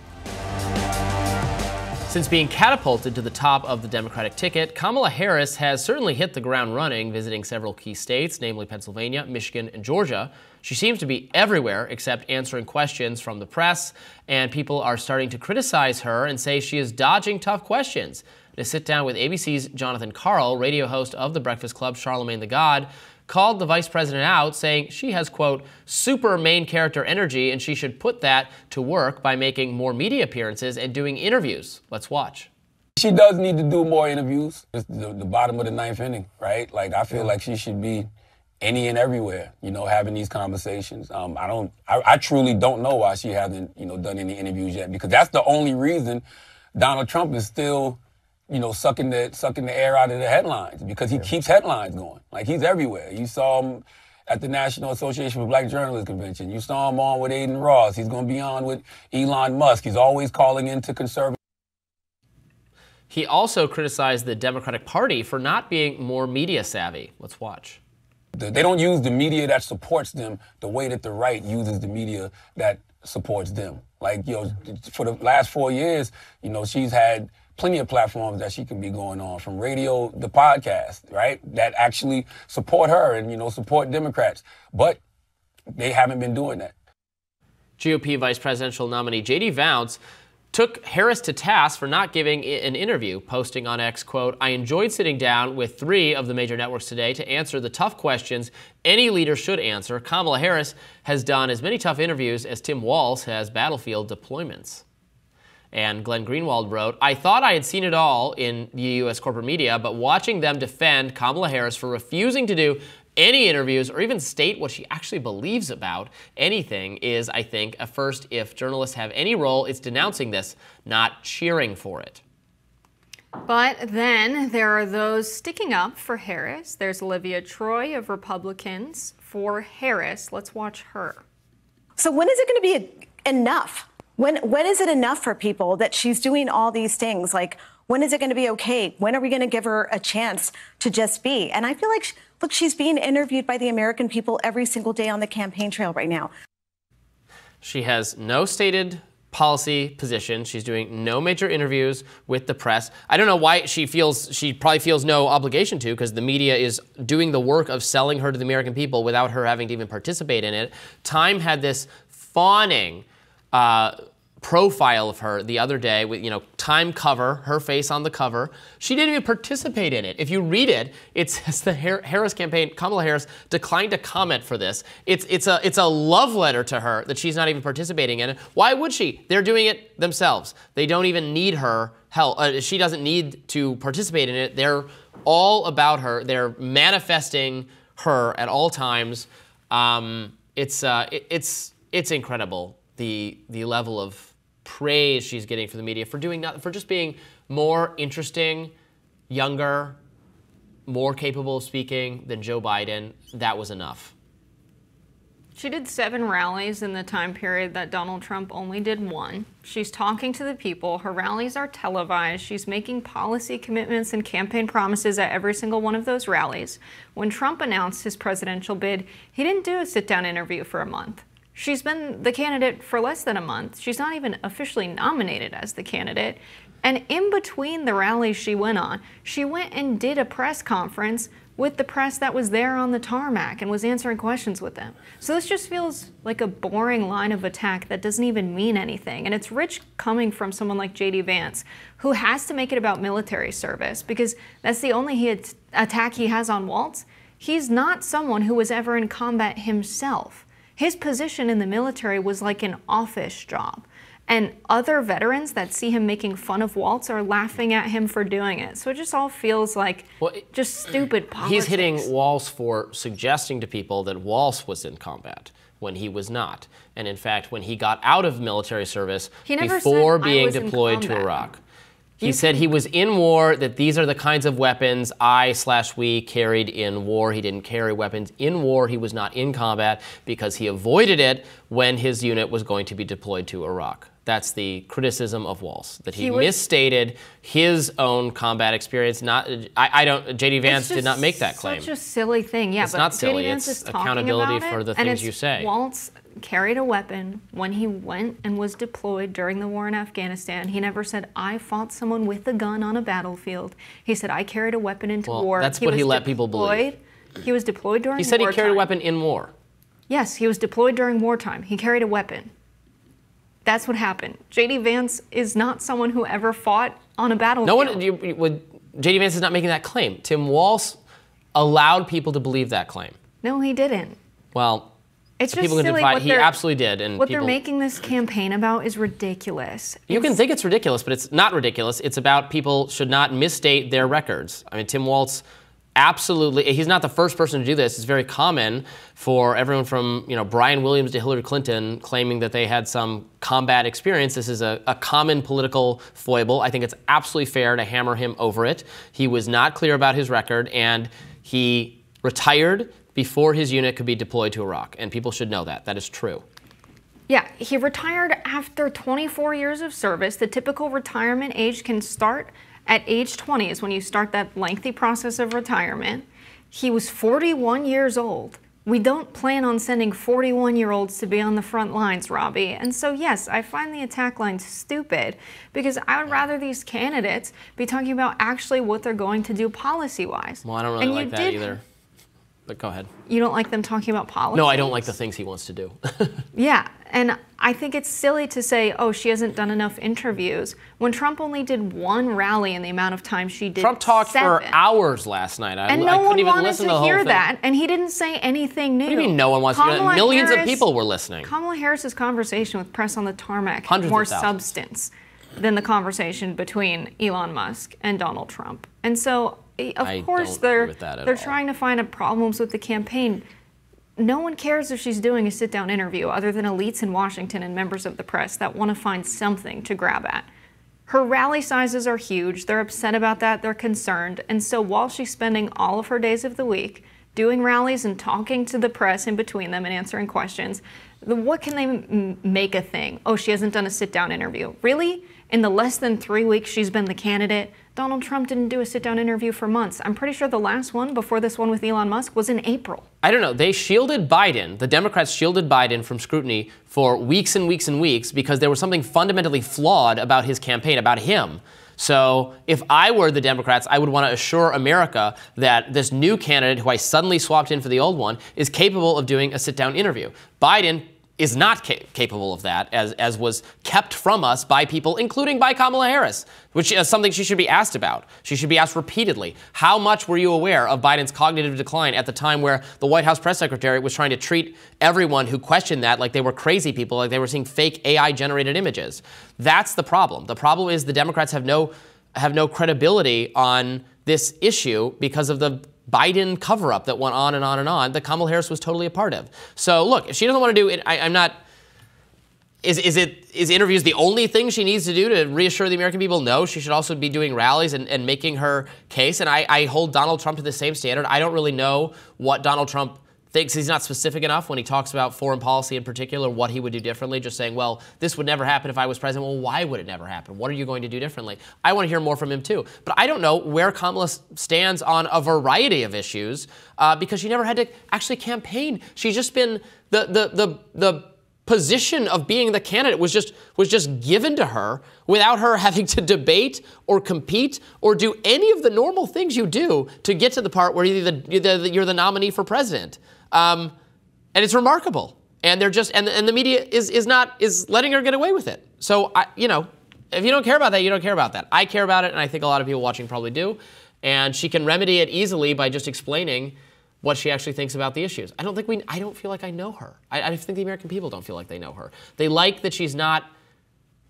Since being catapulted to the top of the Democratic ticket, Kamala Harris has certainly hit the ground running, visiting several key states, namely Pennsylvania, Michigan, and Georgia. She seems to be everywhere except answering questions from the press, and people are starting to criticize her and say she is dodging tough questions. In a sit-down with ABC's Jonathan Karl, radio host of The Breakfast Club, Charlamagne Tha God, called the vice president out, saying she has, quote, super main character energy and she should put that to work by making more media appearances and doing interviews. Let's watch. She does need to do more interviews. It's the bottom of the ninth inning, right? Like, I feel like she should be any and everywhere, you know, having these conversations. I truly don't know why she hasn't, you know, done any interviews yet, because that's the only reason Donald Trump is still, you know, sucking the air out of the headlines, because he keeps headlines going. Like, he's everywhere. You saw him at the National Association for Black Journalists Convention. You saw him on with Aiden Ross. He's going to be on with Elon Musk. He's always calling into conservative. He also criticized the Democratic Party for not being more media savvy. Let's watch. They don't use the media that supports them the way that the right uses the media that supports them. Like, you know, for the last 4 years, you know, she's had plenty of platforms that she can be going on, from radio to podcast, right, that actually support her and, you know, support Democrats. But they haven't been doing that. GOP vice presidential nominee J.D. Vance took Harris to task for not giving an interview, posting on X, quote, I enjoyed sitting down with 3 of the major networks today to answer the tough questions any leader should answer. Kamala Harris has done as many tough interviews as Tim Walz has battlefield deployments. And Glenn Greenwald wrote, I thought I had seen it all in the U.S. corporate media, but watching them defend Kamala Harris for refusing to do any interviews or even state what she actually believes about anything is, I think, a first. If journalists have any role, it's denouncing this, not cheering for it. But then there are those sticking up for Harris. There's Olivia Troy of Republicans for Harris. Let's watch her. So when is it going to be enough? When is it enough for people that she's doing all these things? Like, when is it going to be okay? When are we going to give her a chance to just be? And I feel like, look, she's being interviewed by the American people every single day on the campaign trail right now. She has no stated policy position. She's doing no major interviews with the press. I don't know why she probably feels no obligation to, because the media is doing the work of selling her to the American people without her having to even participate in it. Time had this fawning profile of her the other day with, you know, Time cover, her face on the cover. She didn't even participate in it. If you read it, it says the Harris campaign, Kamala Harris declined to comment for this. It's a love letter to her that she's not even participating in it. Why would she? They're doing it themselves. They don't even need her help. She doesn't need to participate in it. They're all about her. They're manifesting her at all times. It's incredible. The level of praise she's getting from the media for doing nothing, for just being more interesting, younger, more capable of speaking than Joe Biden. That was enough. She did 7 rallies in the time period that Donald Trump only did 1. She's talking to the people. Her rallies are televised. She's making policy commitments and campaign promises at every single one of those rallies. When Trump announced his presidential bid, he didn't do a sit-down interview for a month. She's been the candidate for less than a month. She's not even officially nominated as the candidate. And in between the rallies she went on, she went and did a press conference with the press that was there on the tarmac and was answering questions with them. So this just feels like a boring line of attack that doesn't even mean anything. And it's rich coming from someone like J.D. Vance, who has to make it about military service because that's the only attack he has on Walz. He's not someone who was ever in combat himself. His position in the military was like an office job. And other veterans that see him making fun of Walz are laughing at him for doing it. So it just all feels like just stupid politics. He's hitting Walz for suggesting to people that Walz was in combat when he was not. And in fact, when he got out of military service before being deployed to Iraq, he said he was in war, that these are the kinds of weapons we carried in war. He didn't carry weapons in war. He was not in combat because he avoided it when his unit was going to be deployed to Iraq. That's the criticism of Walz, that he misstated his own combat experience. J.D. Vance did not make that claim. It's such a silly thing. Yeah, it's not silly. It's accountability for the things you say. Walz carried a weapon when he went and was deployed during the war in Afghanistan. He never said, I fought someone with a gun on a battlefield. He said, I carried a weapon into war. That's what he let people believe. He was deployed during wartime. He said he carried a weapon in war. Yes, he was deployed during wartime. He carried a weapon. That's what happened. J.D. Vance is not someone who ever fought on a battlefield. J.D. Vance is not making that claim. Tim Walz allowed people to believe that claim. No, he didn't. Well, it's just people can silly. he absolutely did. And what they're making this campaign about is ridiculous. You can think it's ridiculous, but it's not ridiculous. It's about people should not misstate their records. I mean, Tim Walz absolutely, he's not the first person to do this. It's very common for everyone from Brian Williams to Hillary Clinton claiming that they had some combat experience. This is a common political foible. I think it's absolutely fair to hammer him over it. He was not clear about his record, and he retired before his unit could be deployed to Iraq, and people should know that. That is true. Yeah, he retired after 24 years of service. The typical retirement age can start at age 20 is when you start that lengthy process of retirement. He was 41 years old. We don't plan on sending 41-year-olds to be on the front lines, Robby. And so, yes, I find the attack line stupid because I would rather these candidates be talking about actually what they're going to do policy-wise. Well, I don't really like that either. But go ahead. You don't like them talking about policy? No, I don't like the things he wants to do. Yeah, and I think it's silly to say, oh, she hasn't done enough interviews, when Trump only did one rally in the amount of time she did. Trump talked for hours last night. And no one wanted to hear that, and he didn't say anything new. What do you mean no one wants to hear that? Millions of people were listening. Kamala Harris's conversation with press on the tarmac had more substance than the conversation between Elon Musk and Donald Trump. And so, of course, they're trying to find problems with the campaign. No one cares if she's doing a sit-down interview other than elites in Washington and members of the press that want to find something to grab at. Her rally sizes are huge. They're upset about that. They're concerned. And so while she's spending all of her days of the week doing rallies and talking to the press in between them and answering questions, what can they make a thing? Oh, she hasn't done a sit-down interview. Really? In the less than 3 weeks she's been the candidate, Donald Trump didn't do a sit-down interview for months. I'm pretty sure the last one before this one with Elon Musk was in April. I don't know. They shielded Biden, the Democrats shielded Biden from scrutiny for weeks and weeks and weeks because there was something fundamentally flawed about his campaign, about him. So if I were the Democrats, I would want to assure America that this new candidate who I suddenly swapped in for the old one is capable of doing a sit-down interview. Biden is not capable of that, as was kept from us by people, including by Kamala Harris, which is something she should be asked about. She should be asked repeatedly. How much were you aware of Biden's cognitive decline at the time where the White House press secretary was trying to treat everyone who questioned that like they were crazy people, like they were seeing fake AI-generated images? That's the problem. The problem is the Democrats have no credibility on this issue because of the Biden cover-up that went on and on and on that Kamala Harris was totally a part of. So look, if she doesn't want to do it, I'm not. Is interviews the only thing she needs to do to reassure the American people? No, she should also be doing rallies and making her case. And I hold Donald Trump to the same standard. I don't really know what Donald Trump thinks. He's not specific enough when he talks about foreign policy in particular, what he would do differently, just saying, well, this would never happen if I was president. Well, why would it never happen? What are you going to do differently? I want to hear more from him too. But I don't know where Kamala stands on a variety of issues because she never had to actually campaign. She's just been the position of being the candidate was just given to her without her having to debate or compete or do any of the normal things you do to get to the part where you're the nominee for president. And it's remarkable. And they're just and the media is letting her get away with it. So you know, if you don't care about that, you don't care about that. I care about it, and I think a lot of people watching probably do. And she can remedy it easily by just explaining what she actually thinks about the issues. I don't feel like I know her. I think the American people don't feel like they know her. They like that she's not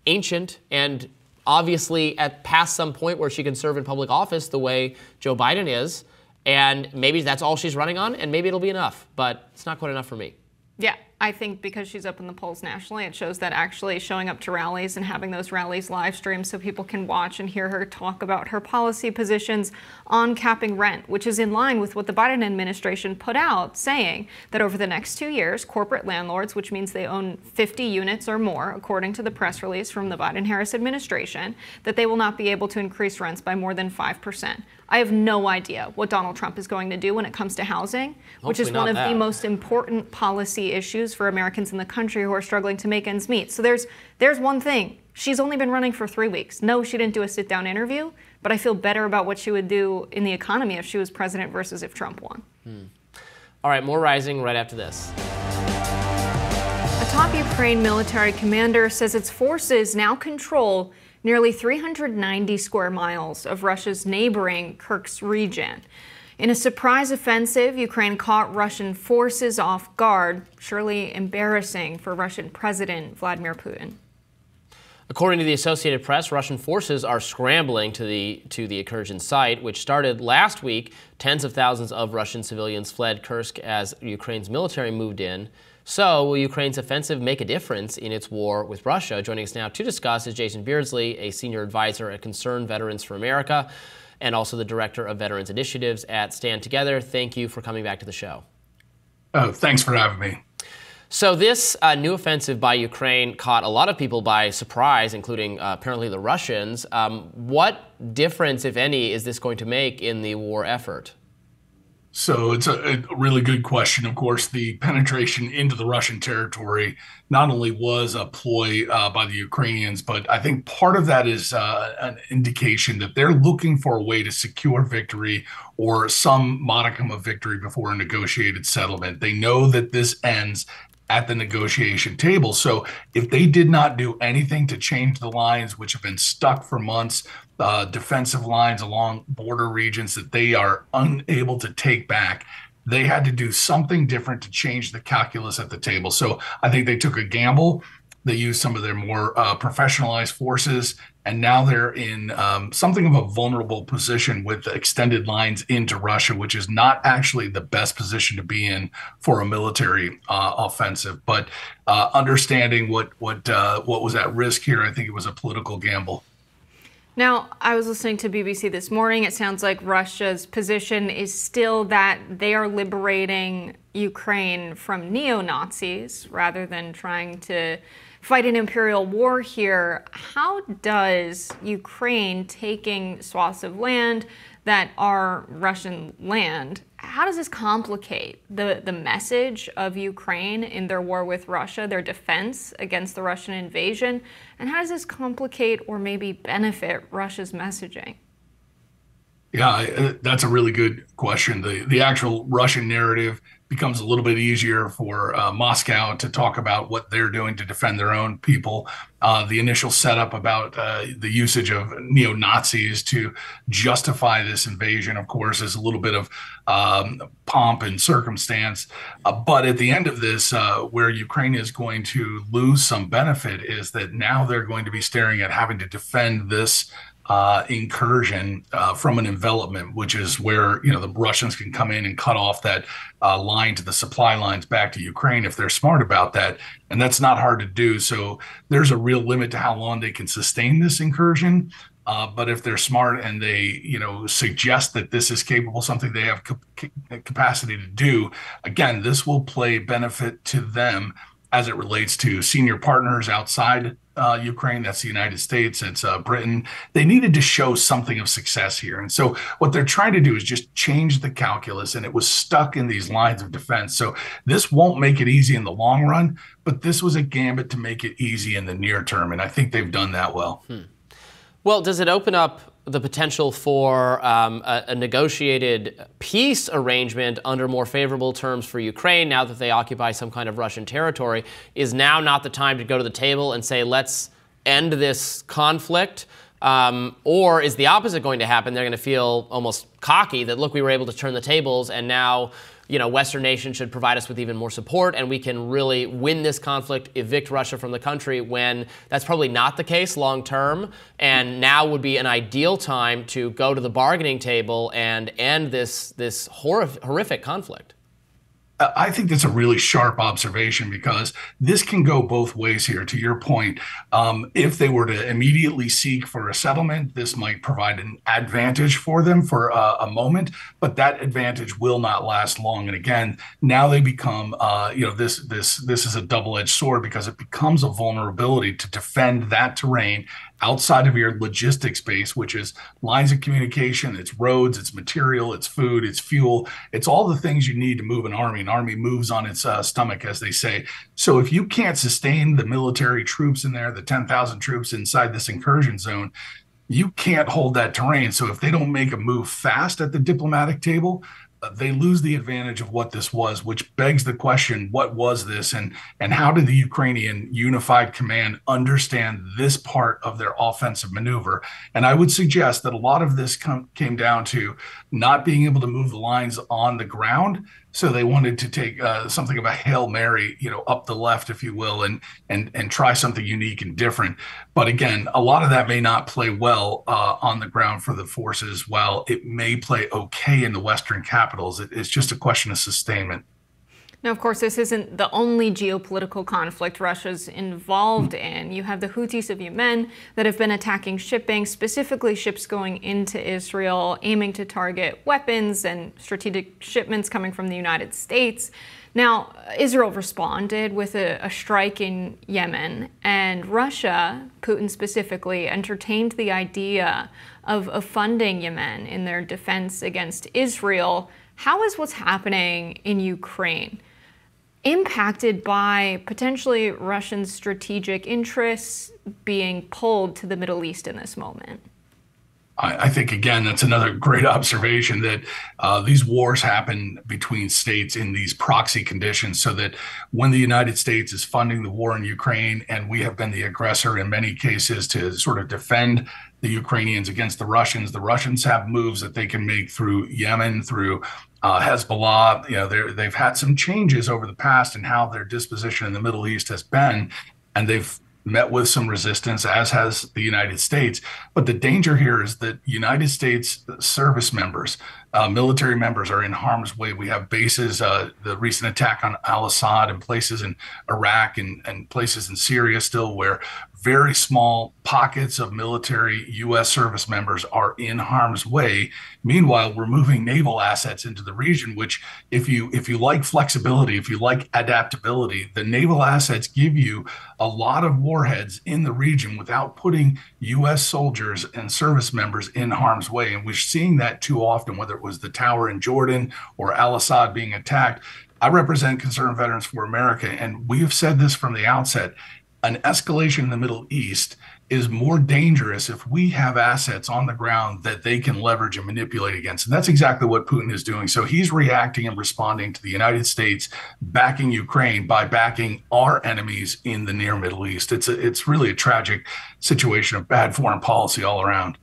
ancient and obviously past some point where she can serve in public office the way Joe Biden is. And maybe that's all she's running on, and maybe it'll be enough. But it's not quite enough for me. Yeah, I think because she's up in the polls nationally, it shows that actually showing up to rallies and having those rallies live streamed so people can watch and hear her talk about her policy positions on capping rent, which is in line with what the Biden administration put out, saying that over the next 2 years, corporate landlords, which means they own 50 units or more, according to the press release from the Biden-Harris administration, that they will not be able to increase rents by more than 5%. I have no idea what Donald Trump is going to do when it comes to housing, which is one of the most important policy issues for Americans in the country who are struggling to make ends meet. So there's one thing. She's only been running for 3 weeks. No, she didn't do a sit-down interview, but I feel better about what she would do in the economy if she was president versus if Trump won. All right, more Rising right after this. A top Ukraine military commander says its forces now control nearly 390 square miles of Russia's neighboring Kursk region. In a surprise offensive, Ukraine caught Russian forces off guard, surely embarrassing for Russian President Vladimir Putin. According to the Associated Press, Russian forces are scrambling to the incursion site, which started last week. Tens of thousands of Russian civilians fled Kursk as Ukraine's military moved in. So, will Ukraine's offensive make a difference in its war with Russia? Joining us now to discuss is Jason Beardsley, a senior advisor at Concerned Veterans for America, and also the director of Veterans Initiatives at Stand Together. Thank you for coming back to the show. Oh, thanks for having me. So this new offensive by Ukraine caught a lot of people by surprise, including apparently the Russians. What difference, if any, is this going to make in the war effort? So it's a really good question. Of course, the penetration into the Russian territory not only was a ploy by the Ukrainians, but I think part of that is an indication that they're looking for a way to secure victory or some modicum of victory before a negotiated settlement. They know that this ends at the negotiation table. So if they did not do anything to change the lines, which have been stuck for months, defensive lines along border regions that they are unable to take back, they had to do something different to change the calculus at the table. So I think they took a gamble. They used some of their more professionalized forces, and now they're in something of a vulnerable position with extended lines into Russia, which is not actually the best position to be in for a military offensive. But understanding what was at risk here, I think it was a political gamble. Now, I was listening to BBC this morning. It sounds like Russia's position is still that they are liberating Ukraine from neo-Nazis rather than trying to fight an imperial war here. How does Ukraine taking swaths of land that are Russian land, how does this complicate the message of Ukraine in their war with Russia, their defense against the Russian invasion? And how does this complicate or maybe benefit Russia's messaging? Yeah, that's a really good question. The actual Russian narrative becomes a little bit easier for Moscow to talk about what they're doing to defend their own people. The initial setup about the usage of neo-Nazis to justify this invasion, of course, is a little bit of pomp and circumstance. But at the end of this, where Ukraine is going to lose some benefit is that now they're going to be staring at having to defend this incursion from an envelopment, which is where the Russians can come in and cut off that line to the supply lines back to Ukraine if they're smart about that, and that's not hard to do. So there's a real limit to how long they can sustain this incursion. But if they're smart and they suggest that this is capable, something they have capacity to do, again, this will play benefit to them as it relates to senior partners outside Ukraine. That's the United States. It's Britain. They needed to show something of success here. And so what they're trying to do is just change the calculus, and it was stuck in these lines of defense. So this won't make it easy in the long run, but this was a gambit to make it easy in the near term. And I think they've done that well. Well, does it open up the potential for a negotiated peace arrangement under more favorable terms for Ukraine now that they occupy some kind of Russian territory? Is now not the time to go to the table and say, let's end this conflict? Or is the opposite going to happen? They're going to feel almost cocky that, look, we were able to turn the tables, and now, you know, Western nations should provide us with even more support, and we can really win this conflict, evict Russia from the country, when that's probably not the case long term. And now would be an ideal time to go to the bargaining table and end this horrific conflict. I think that's a really sharp observation, because this can go both ways here. To your point, if they were to immediately seek for a settlement, this might provide an advantage for them for a moment, but that advantage will not last long. And again, now they become, this is a double-edged sword, because it becomes a vulnerability to defend that terrain outside of your logistics base, which is lines of communication, it's roads, it's material, it's food, it's fuel, it's all the things you need to move an army. An army moves on its stomach, as they say. So if you can't sustain the military troops in there, the 10,000 troops inside this incursion zone, you can't hold that terrain. So if they don't make a move fast at the diplomatic table, they lose the advantage of what this was, which begs the question, what was this, and how did the Ukrainian unified command understand this part of their offensive maneuver? And I would suggest that a lot of this came down to not being able to move the lines on the ground. So they wanted to take something of a Hail Mary, up the left, if you will, and try something unique and different. But again, a lot of that may not play well on the ground for the forces, while it may play okay in the Western capitals. It's just a question of sustainment. Now, of course, this isn't the only geopolitical conflict Russia's involved in. You have the Houthis of Yemen that have been attacking shipping, specifically ships going into Israel, aiming to target weapons and strategic shipments coming from the United States. Now, Israel responded with a strike in Yemen, and Russia, Putin specifically, entertained the idea of funding Yemen in their defense against Israel. How is what's happening in Ukraine impacted by potentially Russian strategic interests being pulled to the Middle East in this moment? I think, again, that's another great observation, that these wars happen between states in these proxy conditions, so that when the United States is funding the war in Ukraine, and we have been the aggressor in many cases to sort of defend the Ukrainians against the Russians have moves that they can make through Yemen, through Hezbollah. They've had some changes over the past in how their disposition in the Middle East has been, and they've met with some resistance, as has the United States. But the danger here is that United States service members, military members, are in harm's way. We have bases, the recent attack on al-Assad, and places in Iraq and places in Syria still, where very small pockets of military U.S. service members are in harm's way. Meanwhile, we're moving naval assets into the region, which, if you like flexibility, if you like adaptability, the naval assets give you a lot of warheads in the region without putting U.S. soldiers and service members in harm's way. And we're seeing that too often, whether it was the tower in Jordan or al-Assad being attacked. I represent Concerned Veterans for America, and we have said this from the outset. An escalation in the Middle East is more dangerous if we have assets on the ground that they can leverage and manipulate against. And that's exactly what Putin is doing. So he's reacting and responding to the United States backing Ukraine by backing our enemies in the near Middle East. It's really a tragic situation of bad foreign policy all around.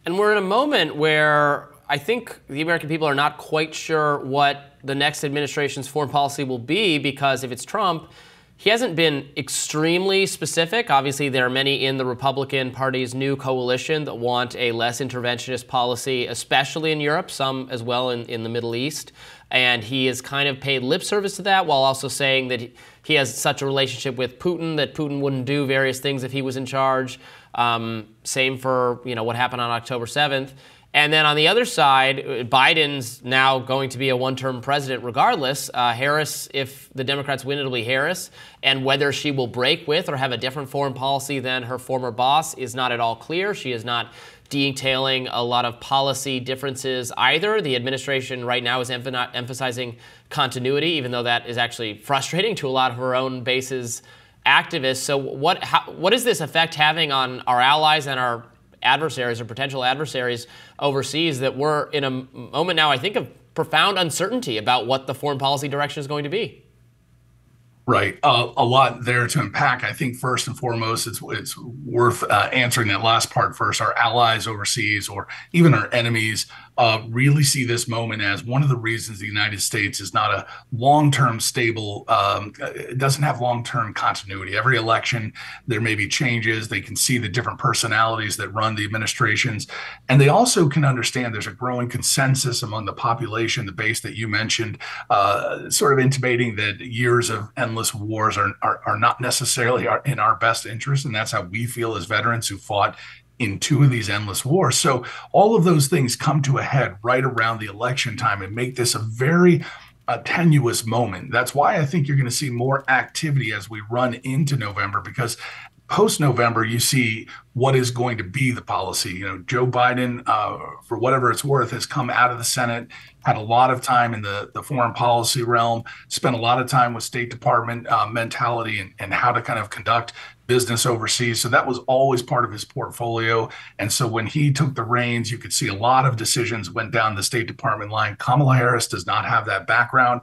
And we're in a moment where I think the American people are not quite sure what the next administration's foreign policy will be, because if it's Trump, he hasn't been extremely specific. Obviously, there are many in the Republican Party's new coalition that want a less interventionist policy, especially in Europe, some as well in the Middle East. And he has kind of paid lip service to that, while also saying that he has such a relationship with Putin that Putin wouldn't do various things if he was in charge. Same for what happened on October 7th. And then on the other side, Biden's now going to be a one-term president regardless. Harris, if the Democrats win, it'll be Harris. And whether she will break with or have a different foreign policy than her former boss is not at all clear. She is not detailing a lot of policy differences either. The administration right now is emphasizing continuity, even though that is actually frustrating to a lot of her own base's activists. So what is this effect having on our allies and our adversaries or potential adversaries overseas, that we're in a moment now, I think, of profound uncertainty about what the foreign policy direction is going to be? Right. A lot there to unpack. I think first and foremost, it's worth answering that last part first. Our allies overseas, or even our enemies, really see this moment as one of the reasons the United States is not a long-term stable, it doesn't have long-term continuity. Every election, there may be changes. They can see the different personalities that run the administrations. And they also can understand there's a growing consensus among the population, the base that you mentioned, sort of intimating that years of endless wars are not necessarily in our best interest. And that's how we feel as veterans who fought in two of these endless wars. So all of those things come to a head right around the election time and make this a very tenuous moment. That's why I think you're going to see more activity as we run into November, because post-November, you see what is going to be the policy. You know, Joe Biden, for whatever it's worth, has come out of the Senate, had a lot of time in the foreign policy realm, spent a lot of time with State Department mentality and how to kind of conduct business overseas. So that was always part of his portfolio. And so when he took the reins, you could see a lot of decisions went down the State Department line. Kamala Harris does not have that background.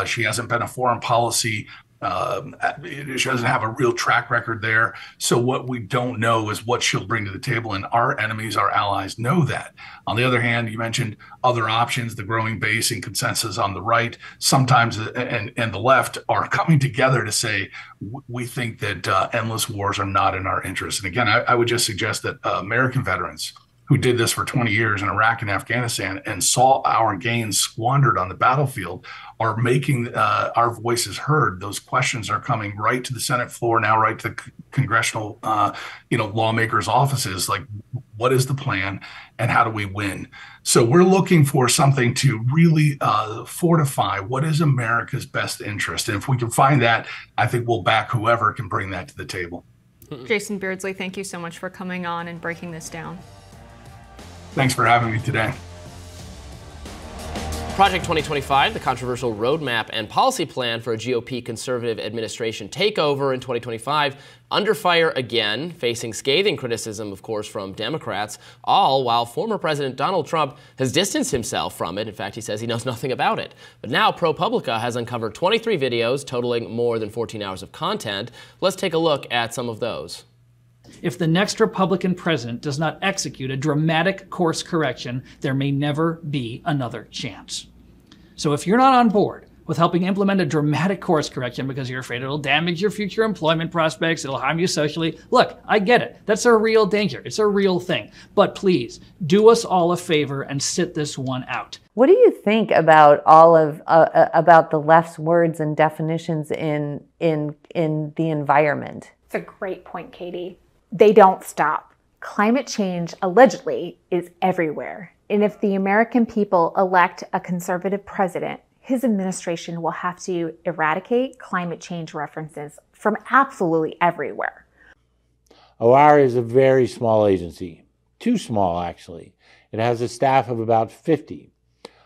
She hasn't been a foreign policy. She doesn't have a real track record there. So what we don't know is what she'll bring to the table. And our enemies, our allies, know that. On the other hand, you mentioned other options, the growing base and consensus on the right, sometimes and the left are coming together to say, we think that endless wars are not in our interest. And again, I would just suggest that American veterans who did this for 20 years in Iraq and Afghanistan and saw our gains squandered on the battlefield are making our voices heard. Those questions are coming right to the Senate floor now, right to the congressional, lawmakers' offices. Like, what is the plan and how do we win? So we're looking for something to really fortify what is America's best interest. And if we can find that, I think we'll back whoever can bring that to the table. Jason Beardsley, thank you so much for coming on and breaking this down. Thanks for having me today. Project 2025, the controversial roadmap and policy plan for a GOP conservative administration takeover in 2025, under fire again, facing scathing criticism, of course, from Democrats, all while former President Donald Trump has distanced himself from it. In fact, he says he knows nothing about it. But now ProPublica has uncovered 23 videos totaling more than 14 hours of content. Let's take a look at some of those. If the next Republican president does not execute a dramatic course correction, there may never be another chance. So if you're not on board with helping implement a dramatic course correction because you're afraid it'll damage your future employment prospects, it'll harm you socially, look, I get it. That's a real danger. It's a real thing. But please, do us all a favor and sit this one out. What do you think about all of about the left's words and definitions in the environment? It's a great point, Katie. They don't stop. Climate change, allegedly, is everywhere. And if the American people elect a conservative president, his administration will have to eradicate climate change references from absolutely everywhere. OIRA is a very small agency, too small actually. It has a staff of about 50.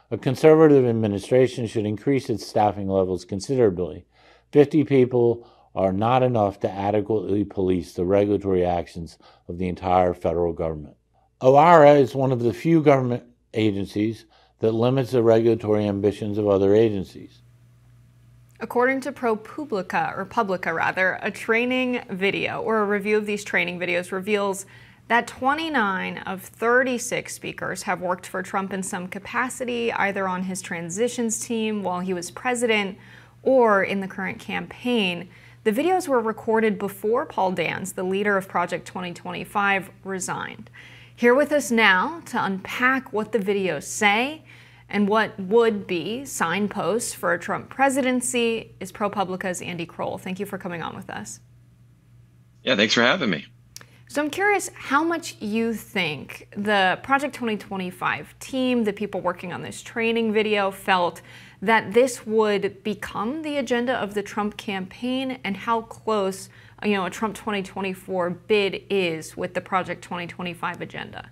A conservative administration should increase its staffing levels considerably. 50 people are not enough to adequately police the regulatory actions of the entire federal government. OIRA is one of the few government agencies that limits the regulatory ambitions of other agencies. According to ProPublica, a training video or a review of these training videos reveals that 29 of 36 speakers have worked for Trump in some capacity, either on his transitions team while he was president or in the current campaign. The videos were recorded before Paul Dance, the leader of Project 2025, resigned. Here with us now to unpack what the videos say and what would be signposts for a Trump presidency is ProPublica's Andy Kroll. Thank you for coming on with us. Yeah, thanks for having me. So I'm curious how much you think the Project 2025 team, the people working on this training video, felt that this would become the agenda of the Trump campaign, and how close, a Trump 2024 bid is with the Project 2025 agenda.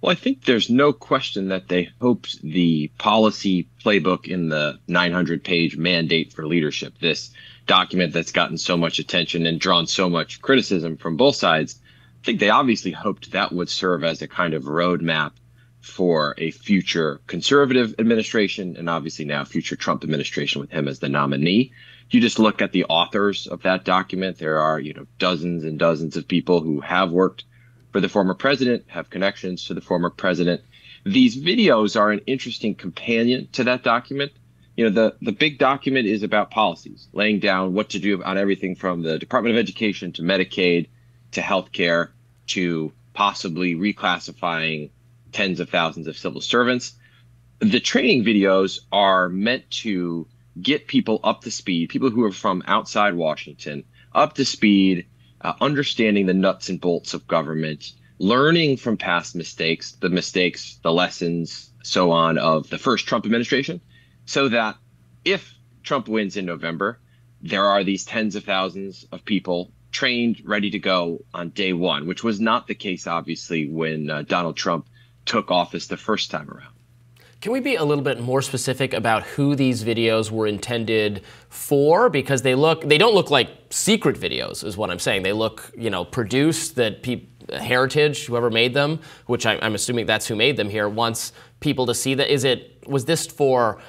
Well, I think there's no question that they hoped the policy playbook in the 900-page mandate for leadership, this document that's gotten so much attention and drawn so much criticism from both sides, I think they obviously hoped that would serve as a kind of roadmap for a future conservative administration, and obviously now future Trump administration with him as the nominee. You just look at the authors of that document. There are, dozens and dozens of people who have worked for the former president, have connections to the former president. These videos are an interesting companion to that document. The big document is about policies, laying down what to do on everything from the Department of Education to Medicaid to healthcare to possibly reclassifying tens of thousands of civil servants. The training videos are meant to get people up to speed, people who are from outside Washington, up to speed, understanding the nuts and bolts of government, learning from past mistakes, the lessons, so on, of the first Trump administration, so that if Trump wins in November, there are these tens of thousands of people trained, ready to go on day one, which was not the case, obviously, when Donald Trump took office the first time around. Can we be a little bit more specific about who these videos were intended for? Because they don't look like secret videos, is what I'm saying. They look, produced, that Heritage, whoever made them, which I'm assuming that's who made them here, wants people to see that. Was this for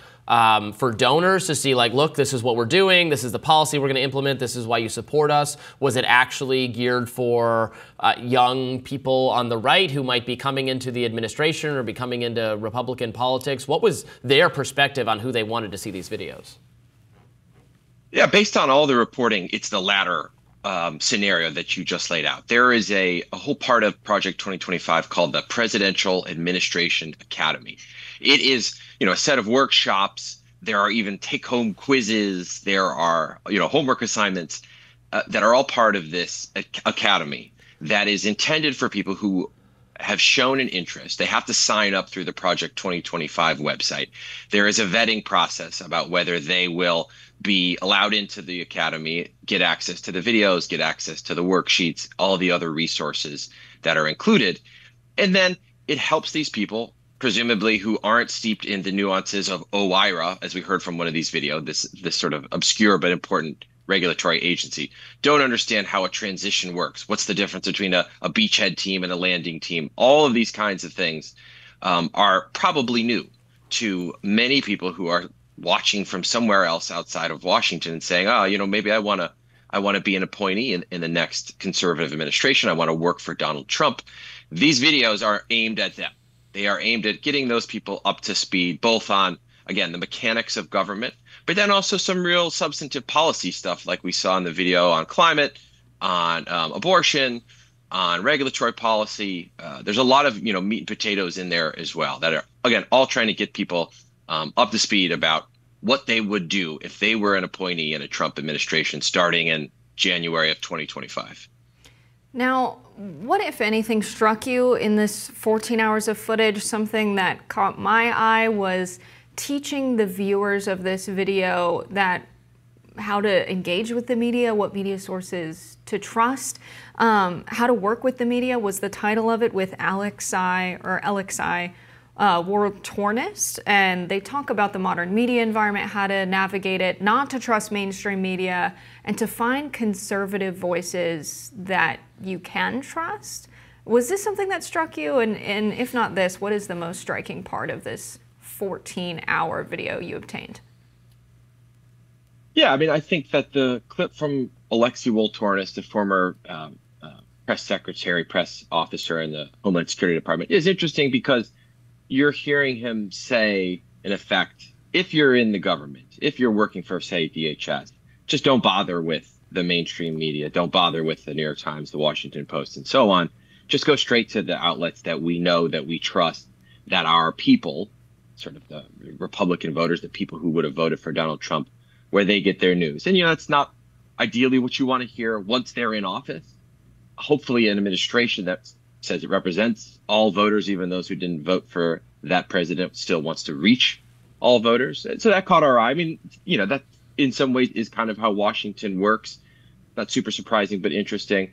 donors to see, like, look, this is what we're doing, this is the policy we're going to implement, this is why you support us? Was it actually geared for young people on the right who might be coming into the administration or be coming into Republican politics? What was their perspective on who they wanted to see these videos? Yeah, based on all the reporting, it's the latter scenario that you just laid out. There is a whole part of Project 2025 called the Presidential Administration Academy. It is, a set of workshops. There are even take-home quizzes. There are, homework assignments that are all part of this academy that is intended for people who have shown an interest. They have to sign up through the Project 2025 website. There is a vetting process about whether they will be allowed into the academy, get access to the videos, get access to the worksheets, all the other resources that are included. And then it helps these people, presumably who aren't steeped in the nuances of OIRA, as we heard from one of these videos, this sort of obscure but important regulatory agency, don't understand how a transition works. What's the difference between a beachhead team and a landing team? All of these kinds of things are probably new to many people who are watching from somewhere else outside of Washington and saying, maybe I want to be an appointee in the next conservative administration. I want to work for Donald Trump. These videos are aimed at them. They are aimed at getting those people up to speed, both on, again, the mechanics of government, but then also some real substantive policy stuff like we saw in the video on climate, on abortion, on regulatory policy. There's a lot of, meat and potatoes in there as well that are, again, all trying to get people up to speed about what they would do if they were an appointee in a Trump administration starting in January of 2025. Now, what, if anything, struck you in this 14 hours of footage? Something that caught my eye was teaching the viewers of this video how to engage with the media, what media sources to trust, how to work with the media was the title of it, with Alexei World Tournist, and they talk about the modern media environment, how to navigate it, not to trust mainstream media, and to find conservative voices that you can trust. Was this something that struck you? And if not this, what is the most striking part of this 14-hour video you obtained? Yeah, I think that the clip from Alexei World Tournist, the former press secretary, press officer in the Homeland Security Department, is interesting because you're hearing him say, in effect, if you're in the government, if you're working for, say, DHS, just don't bother with the mainstream media. Don't bother with the New York Times, the Washington Post, and so on. Just go straight to the outlets that we know, that we trust, that our people, sort of the Republican voters, the people who would have voted for Donald Trump, where they get their news. And, it's not ideally what you want to hear once they're in office. hopefully an administration that says it represents all voters, even those who didn't vote for that president, still wants to reach all voters. So that caught our eye. I mean, that in some ways is kind of how Washington works. Not super surprising, but interesting.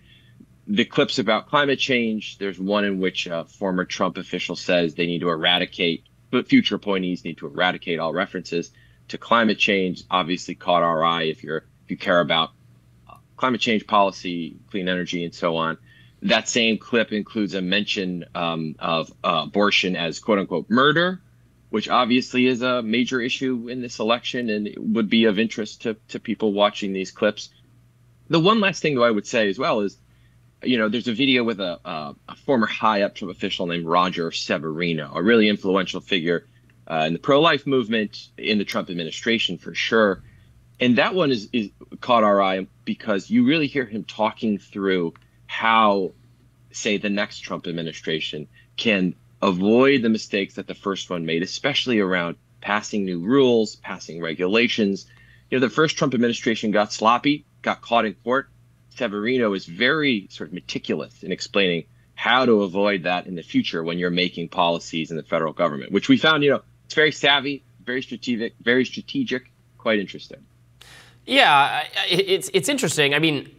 The clips about climate change, there's one in which a former Trump official says they need to eradicate, but future appointees need to eradicate all references to climate change. Obviously caught our eye if you care about climate change policy, clean energy, and so on. That same clip includes a mention of abortion as quote unquote murder, which obviously is a major issue in this election and it would be of interest to people watching these clips. The one last thing, though, I would say as well is, there's a video with a former high-up Trump official named Roger Severino, a really influential figure in the pro-life movement, in the Trump administration for sure. And that one is caught our eye because you really hear him talking through how, say, the next Trump administration can avoid the mistakes that the first one made, especially around passing new rules, passing regulations. The first Trump administration got sloppy, got caught in court. Severino is very sort of meticulous in explaining how to avoid that in the future when you're making policies in the federal government, which we found, it's very savvy, very strategic, quite interesting. Yeah, it's interesting. I mean,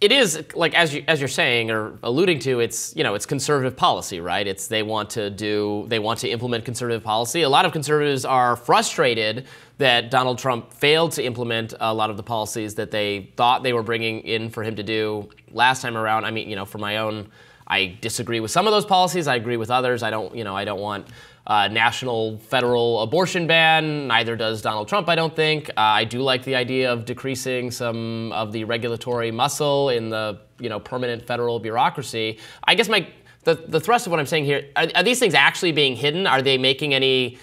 it is like as you're saying or alluding to, it's it's conservative policy, right? They want to implement conservative policy. A lot of conservatives are frustrated that Donald Trump failed to implement a lot of the policies that they thought they were bringing in for him to do last time around. I mean, for my own, I disagree with some of those policies. I agree with others. I don't want national federal abortion ban. Neither does Donald Trump, I don't think. I do like the idea of decreasing some of the regulatory muscle in the permanent federal bureaucracy. I guess the thrust of what I'm saying here, are these things actually being hidden? Are they making any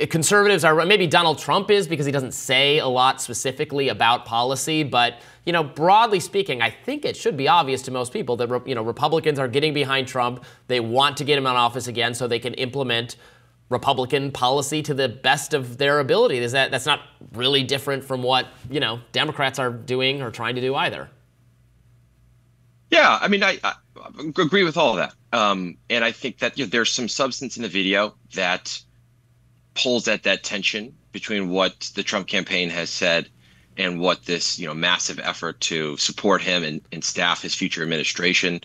conservatives are, maybe Donald Trump is because he doesn't say a lot specifically about policy, but broadly speaking, I think it should be obvious to most people that Republicans are getting behind Trump. They want to get him in office again so they can implement Republican policy to the best of their ability. That's not really different from what Democrats are doing or trying to do either. Yeah, I mean, I agree with all of that, and I think that there's some substance in the video that pulls at that tension between what the Trump campaign has said and what this massive effort to support him and staff his future administration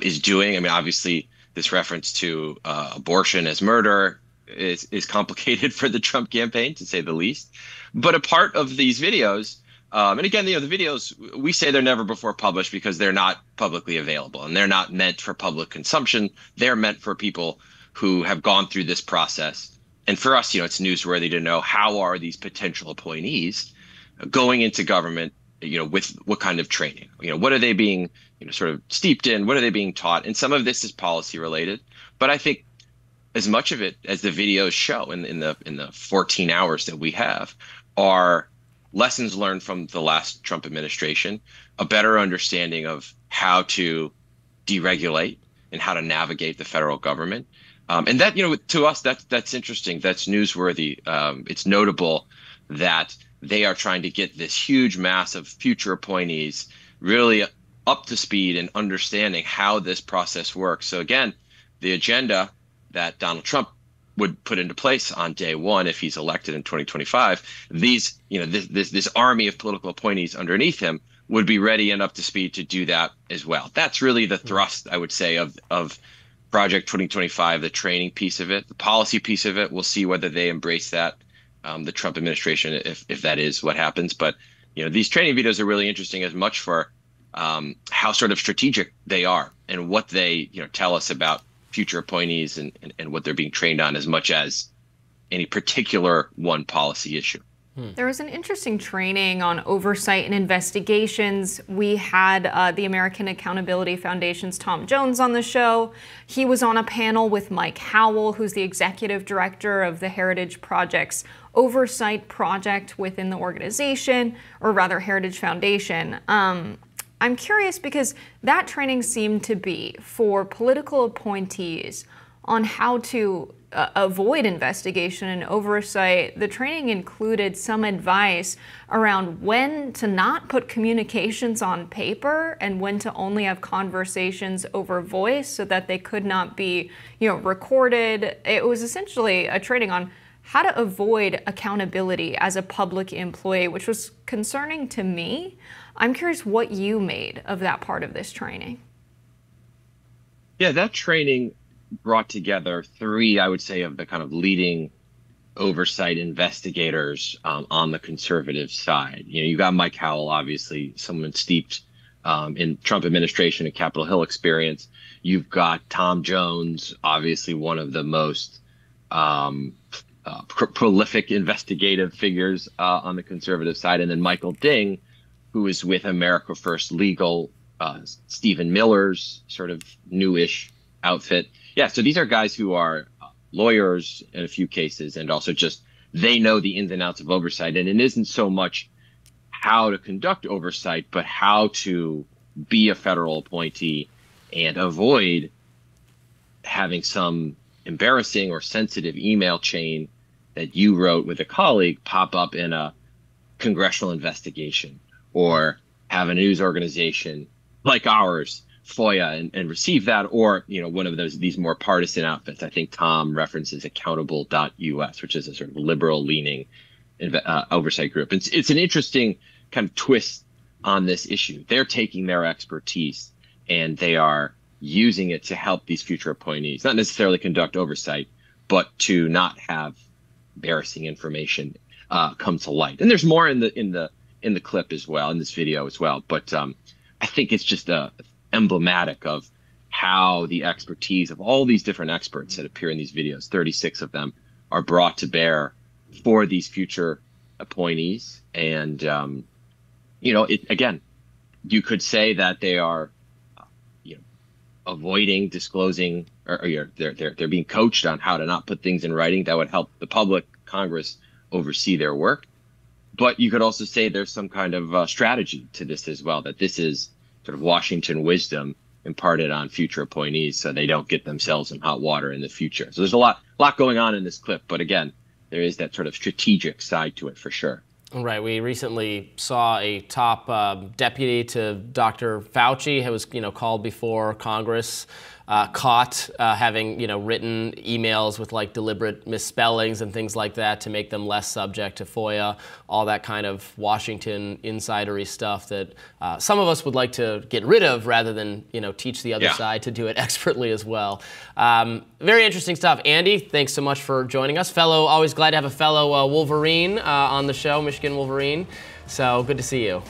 is doing. I mean, obviously, this reference to abortion as murder is complicated for the Trump campaign, to say the least. But a part of these videos, and again, the videos, we say they're never before published because they're not publicly available and they're not meant for public consumption. They're meant for people who have gone through this process. And for us, it's newsworthy to know how are these potential appointees going into government, with what kind of training, what are they being, sort of steeped in, what are they being taught? And some of this is policy related, but I think as much of it as the videos show in the 14 hours that we have are lessons learned from the last Trump administration, a better understanding of how to deregulate and how to navigate the federal government. And that, to us, that's interesting. That's newsworthy. It's notable that they are trying to get this huge mass of future appointees really up to speed and understanding how this process works. So again, the agenda that Donald Trump would put into place on day one if he's elected in 2025, these, this army of political appointees underneath him would be ready and up to speed to do that as well. That's really the thrust, I would say, of Project 2025, the training piece of it, the policy piece of it. We'll see whether they embrace that, the Trump administration, if that is what happens. But these training videos are really interesting as much for how sort of strategic they are and what they tell us about future appointees and what they're being trained on, as much as any particular one policy issue. There was an interesting training on oversight and investigations. We had the American Accountability Foundation's Tom Jones on the show. He was on a panel with Mike Howell, who's the executive director of the Heritage Project's oversight project within the organization, or rather Heritage Foundation. I'm curious because that training seemed to be for political appointees on how to avoid investigation and oversight. The training included some advice around when to not put communications on paper and when to only have conversations over voice so that they could not be, recorded. It was essentially a training on how to avoid accountability as a public employee, which was concerning to me. I'm curious what you made of that part of this training. Yeah, that training brought together three, I would say, of the kind of leading oversight investigators on the conservative side. You got Mike Howell, obviously, someone steeped in Trump administration and Capitol Hill experience. You've got Tom Jones, obviously one of the most prolific investigative figures on the conservative side, and then Michael Ding, who is with America First Legal, Stephen Miller's sort of newish outfit. Yeah, so these are guys who are lawyers in a few cases, and also just they know the ins and outs of oversight. And it isn't so much how to conduct oversight, but how to be a federal appointee and avoid having some embarrassing or sensitive email chain that you wrote with a colleague pop up in a congressional investigation, or have a news organization like ours FOIA and receive that, or one of these more partisan outfits. I think Tom references accountable.us, which is a sort of liberal leaning oversight group. It's an interesting kind of twist on this issue. They're taking their expertise and they are using it to help these future appointees, not necessarily conduct oversight, but to not have embarrassing information come to light. And there's more in the clip as well, in this video as well. But I think it's just emblematic of how the expertise of all these different experts that appear in these videos, 36 of them, are brought to bear for these future appointees. And, again, you could say that they are, avoiding disclosing, or they're being coached on how to not put things in writing that would help the public, Congress, oversee their work. But you could also say there's some kind of strategy to this as well, that this is sort of Washington wisdom imparted on future appointees so they don't get themselves in hot water in the future. So there's a lot going on in this clip. But again, there is that sort of strategic side to it for sure. Right. We recently saw a top deputy to Dr. Fauci who was, called before Congress, caught having, written emails with like deliberate misspellings and things like that to make them less subject to FOIA, all that kind of Washington insidery stuff that some of us would like to get rid of rather than, teach the other side to do it expertly as well. Very interesting stuff. Andy, thanks so much for joining us. Always glad to have a fellow Wolverine on the show, Michigan Wolverine. So good to see you.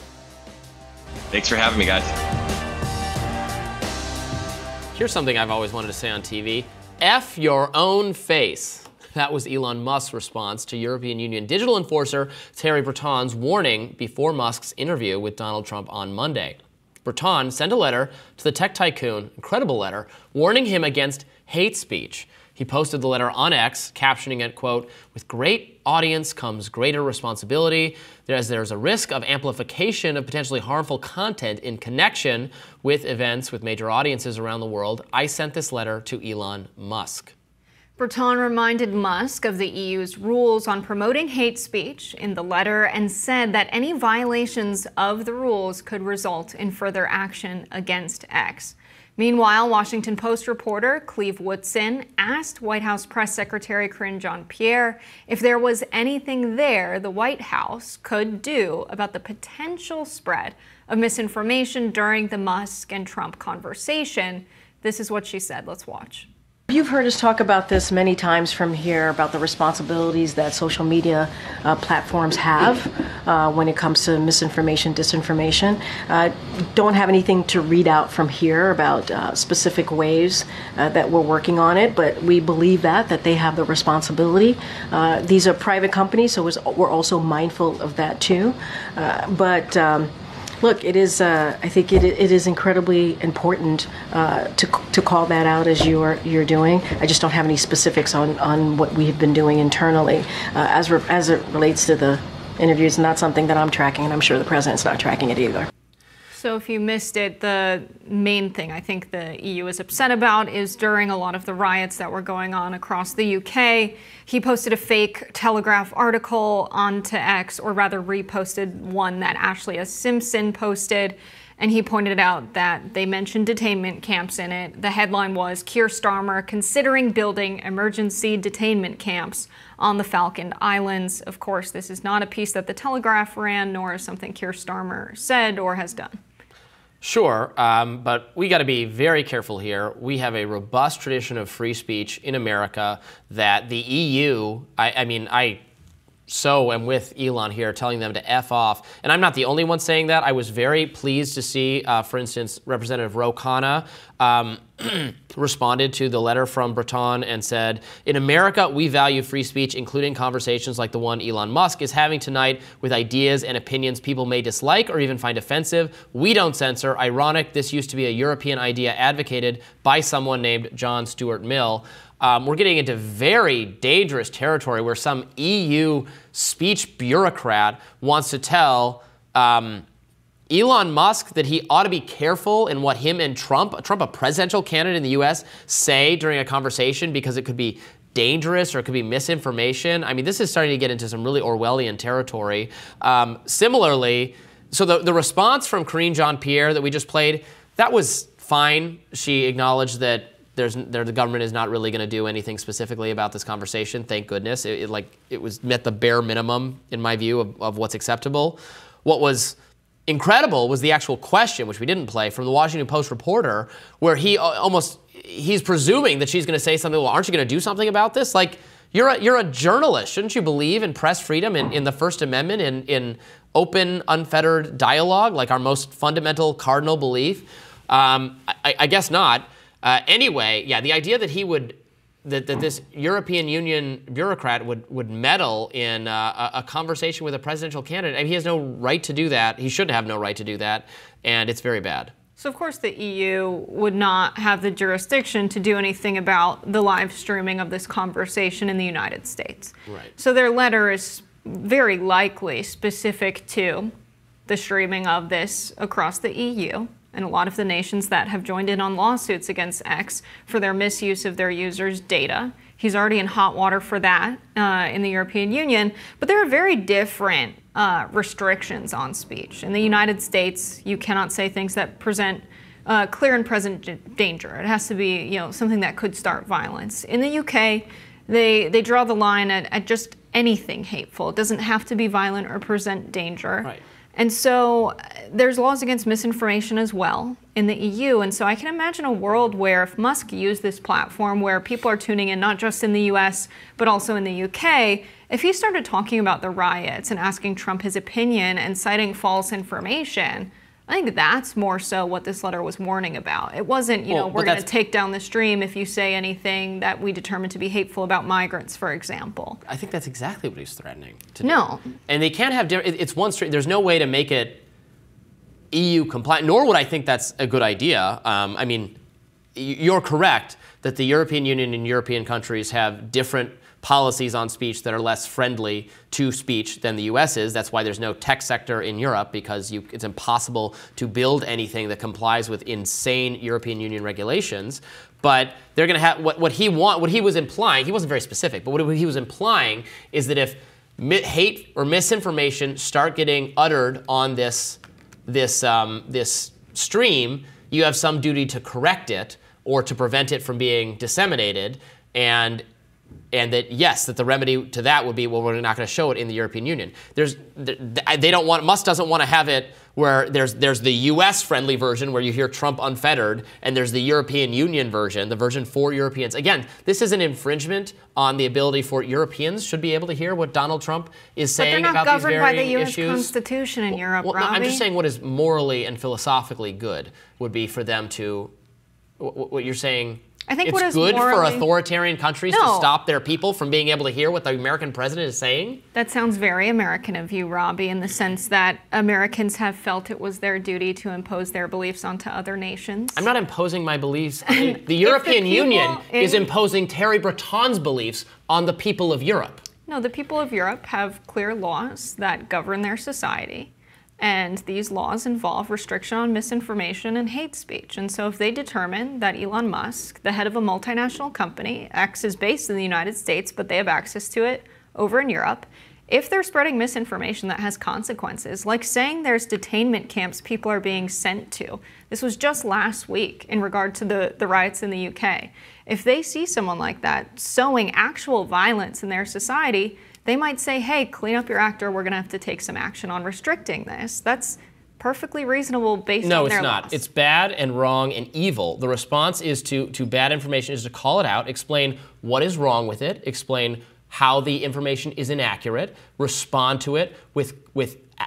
Thanks for having me, guys. Here's something I've always wanted to say on TV. F your own face. That was Elon Musk's response to European Union digital enforcer Thierry Breton's warning before Musk's interview with Donald Trump on Monday. Breton sent a letter to the tech tycoon, incredible letter, warning him against hate speech. He posted the letter on X, captioning it, quote, "With great audience comes greater responsibility. There's a risk of amplification of potentially harmful content in connection with events with major audiences around the world. I sent this letter to Elon Musk." Breton reminded Musk of the EU's rules on promoting hate speech in the letter and said that any violations of the rules could result in further action against X. Meanwhile, Washington Post reporter Cleve Woodson asked White House Press Secretary Karine Jean-Pierre if there was anything there the White House could do about the potential spread of misinformation during the Musk and Trump conversation. This is what she said. Let's watch. You've heard us talk about this many times from here, about the responsibilities that social media platforms have when it comes to misinformation, disinformation. Don't have anything to read out from here about specific ways that we're working on it, but we believe that they have the responsibility. These are private companies, so we're also mindful of that too. Look, it is. I think it is incredibly important to call that out as you're doing. I just don't have any specifics on what we have been doing internally as it relates to the interviews. Not something that I'm tracking, and I'm sure the president's not tracking it either. So if you missed it, the main thing I think the EU is upset about is during a lot of the riots that were going on across the UK, he posted a fake Telegraph article onto X, or rather reposted one that Ashley S. Simpson posted, and he pointed out that they mentioned detainment camps in it. The headline was, Keir Starmer considering building emergency detainment camps on the Falkland Islands. Of course, this is not a piece that the Telegraph ran, nor something Keir Starmer said or has done. Sure, but we got to be very careful here. We have a robust tradition of free speech in America that the EU, I am with Elon here, telling them to F off. And I'm not the only one saying that. I was very pleased to see, for instance, Representative Ro Khanna responded to the letter from Breton and said, in America, we value free speech, including conversations like the one Elon Musk is having tonight with ideas and opinions people may dislike or even find offensive. We don't censor. Ironic, this used to be a European idea advocated by someone named John Stuart Mill. We're getting into very dangerous territory where some EU speech bureaucrat wants to tell Elon Musk that he ought to be careful in what him and Trump, a presidential candidate in the U.S., say during a conversation because it could be dangerous or it could be misinformation. I mean, this is starting to get into some really Orwellian territory. Similarly, so the response from Karine Jean-Pierre that we just played, that was fine. She acknowledged that the government is not really going to do anything specifically about this conversation. Thank goodness. It was met the bare minimum, in my view, of what's acceptable. What was incredible was the actual question, which we didn't play, from the Washington Post reporter, where he's presuming that she's going to say something. Well, aren't you going to do something about this? Like, you're a journalist. Shouldn't you believe in press freedom, in the First Amendment, in open, unfettered dialogue, like our most fundamental cardinal belief? I guess not. Anyway, yeah, the idea that that this European Union bureaucrat would meddle in a conversation with a presidential candidate, I mean, he has no right to do that. He should have no right to do that, and it's very bad. So, of course, the EU would not have the jurisdiction to do anything about the live streaming of this conversation in the United States. Right. So their letter is very likely specific to the streaming of this across the EU. And a lot of the nations that have joined in on lawsuits against X for their misuse of their users' data. He's already in hot water for that in the European Union. But there are very different restrictions on speech. In the United States, you cannot say things that present clear and present danger. It has to be, something that could start violence. In the UK, they draw the line at just anything hateful. It doesn't have to be violent or present danger. Right. And so there's laws against misinformation as well in the EU. And so I can imagine a world where if Musk used this platform where people are tuning in not just in the US, but also in the UK, if he started talking about the riots and asking Trump his opinion and citing false information, I think that's more so what this letter was warning about. It wasn't, we're going to take down the stream if you say anything that we determine to be hateful about migrants, for example. I think that's exactly what he's threatening to do. No. And they can't have it's one stream. There's no way to make it EU compliant, nor would I think that's a good idea. I mean, you're correct that the European Union and European countries have different policies on speech that are less friendly to speech than the U.S. is. That's why there's no tech sector in Europe, because it's impossible to build anything that complies with insane European Union regulations. But they're going to have what he was implying. He wasn't very specific, but what he was implying is that if hate or misinformation start getting uttered on this stream, you have some duty to correct it or to prevent it from being disseminated. And that, yes, that the remedy to that would be, well, we're not going to show it in the European Union. Musk doesn't want to have it where there's the U.S. friendly version where you hear Trump unfettered, and there's the European Union version, the version for Europeans. Again, this is an infringement on the ability for Europeans should be able to hear what Donald Trump is saying about these varying issues. But they're not governed by the U.S. Constitution in Europe, Robbie. No, I'm just saying what is morally and philosophically good would be for them to, what you're saying, I think it's good for authoritarian countries to stop their people from being able to hear what the American president is saying? That sounds very American of you, Robbie, in the sense that Americans have felt it was their duty to impose their beliefs onto other nations. I'm not imposing my beliefs. The European Union is imposing Thierry Breton's beliefs on the people of Europe. No, the people of Europe have clear laws that govern their society. And these laws involve restriction on misinformation and hate speech. And so if they determine that Elon Musk, the head of a multinational company, X is based in the United States, but they have access to it over in Europe, if they're spreading misinformation that has consequences, like saying there's detainment camps people are being sent to, this was just last week in regard to the riots in the UK. If they see someone like that sowing actual violence in their society, they might say, hey, clean up your act or we're going to have to take some action on restricting this. That's perfectly reasonable based on their laws. No, it's not. It's bad and wrong and evil. The response is to bad information is to call it out, explain what is wrong with it, explain how the information is inaccurate, respond to it with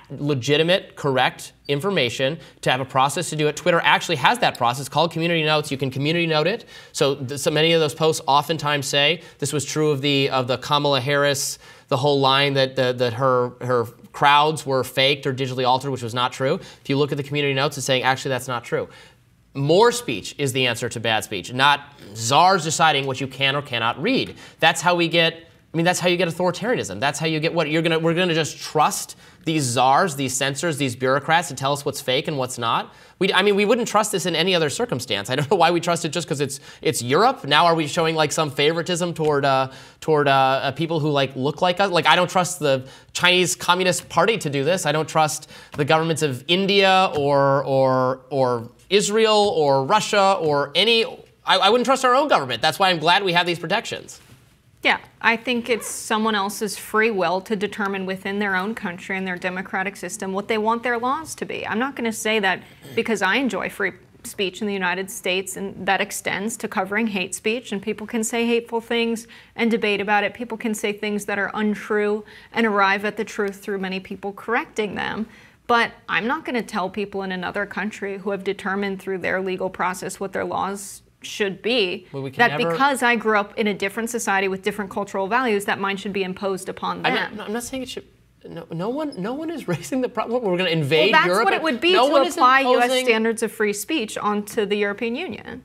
legitimate, correct information, to have a process to do it. Twitter actually has that process called community notes. You can community note it. So many of those posts oftentimes say, this was true of the Kamala Harris, the whole line that her crowds were faked or digitally altered, which was not true. If you look at the community notes, it's saying, actually, that's not true. More speech is the answer to bad speech, not czars deciding what you can or cannot read. That's how we get, that's how you get authoritarianism. That's how you get what we're gonna just trust these czars, these censors, these bureaucrats to tell us what's fake and what's not. We wouldn't trust this in any other circumstance. I don't know why we trust it just because it's Europe. Now are we showing like some favoritism toward people who look like us? Like I don't trust the Chinese Communist Party to do this. I don't trust the governments of India or Israel or Russia or any. I wouldn't trust our own government. That's why I'm glad we have these protections. Yeah, I think it's someone else's free will to determine within their own country and their democratic system what they want their laws to be. I'm not going to say that because I enjoy free speech in the United States and that extends to covering hate speech and people can say hateful things and debate about it. People can say things that are untrue and arrive at the truth through many people correcting them. But I'm not going to tell people in another country who have determined through their legal process what their laws should be, because I grew up in a different society with different cultural values, that mine should be imposed upon them. I'm not saying it should. No one is raising the problem. We're going to invade Europe. Europe. That's what it would be to apply U.S. standards of free speech onto the European Union.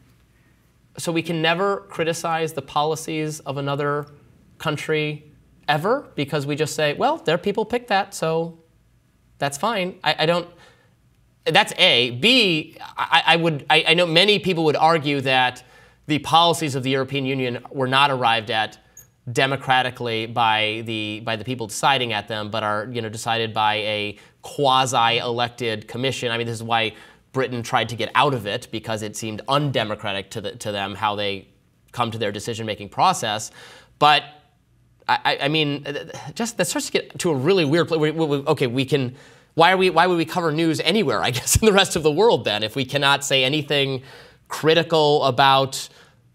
So we can never criticize the policies of another country ever because we just say, well, their people picked that, so that's fine. I don't. That's A. B, I know many people would argue that the policies of the European Union were not arrived at democratically by the people deciding at them, but are decided by a quasi-elected commission. This is why Britain tried to get out of it, because it seemed undemocratic to them how they come to their decision-making process. But just that starts to get to a really weird place. Okay, we can. Why would we cover news anywhere, I guess, in the rest of the world then, if we cannot say anything critical about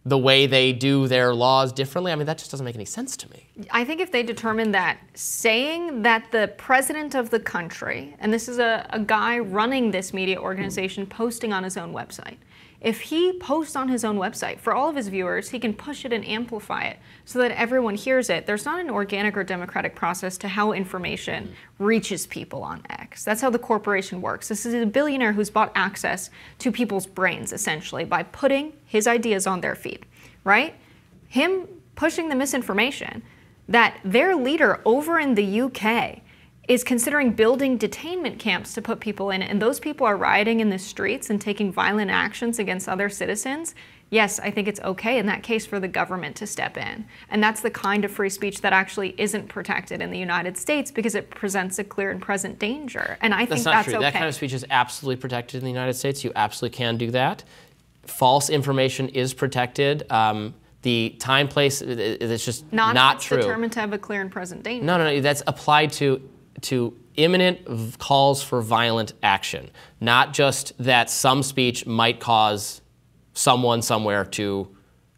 the way they do their laws differently? That just doesn't make any sense to me. I think if they determine that saying that the president of the country, and this is a guy running this media organization posting on his own website, if he posts on his own website, for all of his viewers, he can push it and amplify it so that everyone hears it. There's not an organic or democratic process to how information reaches people on X. That's how the corporation works. This is a billionaire who's bought access to people's brains, essentially, by putting his ideas on their feed, right? Him pushing the misinformation that their leader over in the UK is considering building detainment camps to put people in, and those people are rioting in the streets and taking violent actions against other citizens, yes, I think it's okay in that case for the government to step in. And that's the kind of free speech that actually isn't protected in the United States because it presents a clear and present danger. And I think that's okay. That kind of speech is absolutely protected in the United States. You absolutely can do that. False information is protected. The time, place, it's just not true. It's determined to have a clear and present danger. No, that's applied to imminent calls for violent action, not just that some speech might cause someone somewhere to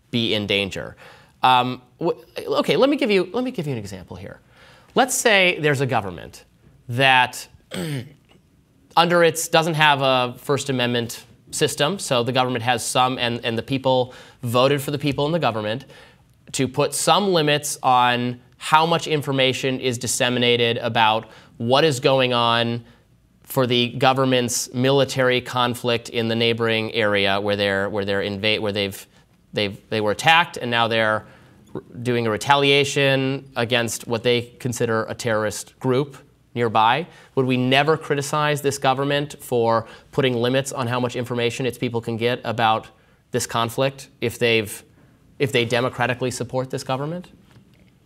be in danger. Okay, let me give you an example here. Let's say there's a government that under its doesn't have a First Amendment system, so the government has some, and the people voted for the people in the government to put some limits on how much information is disseminated about what is going on for the government's military conflict in the neighboring area where they were attacked, and now they're doing a retaliation against what they consider a terrorist group nearby? Would we never criticize this government for putting limits on how much information its people can get about this conflict if they democratically support this government?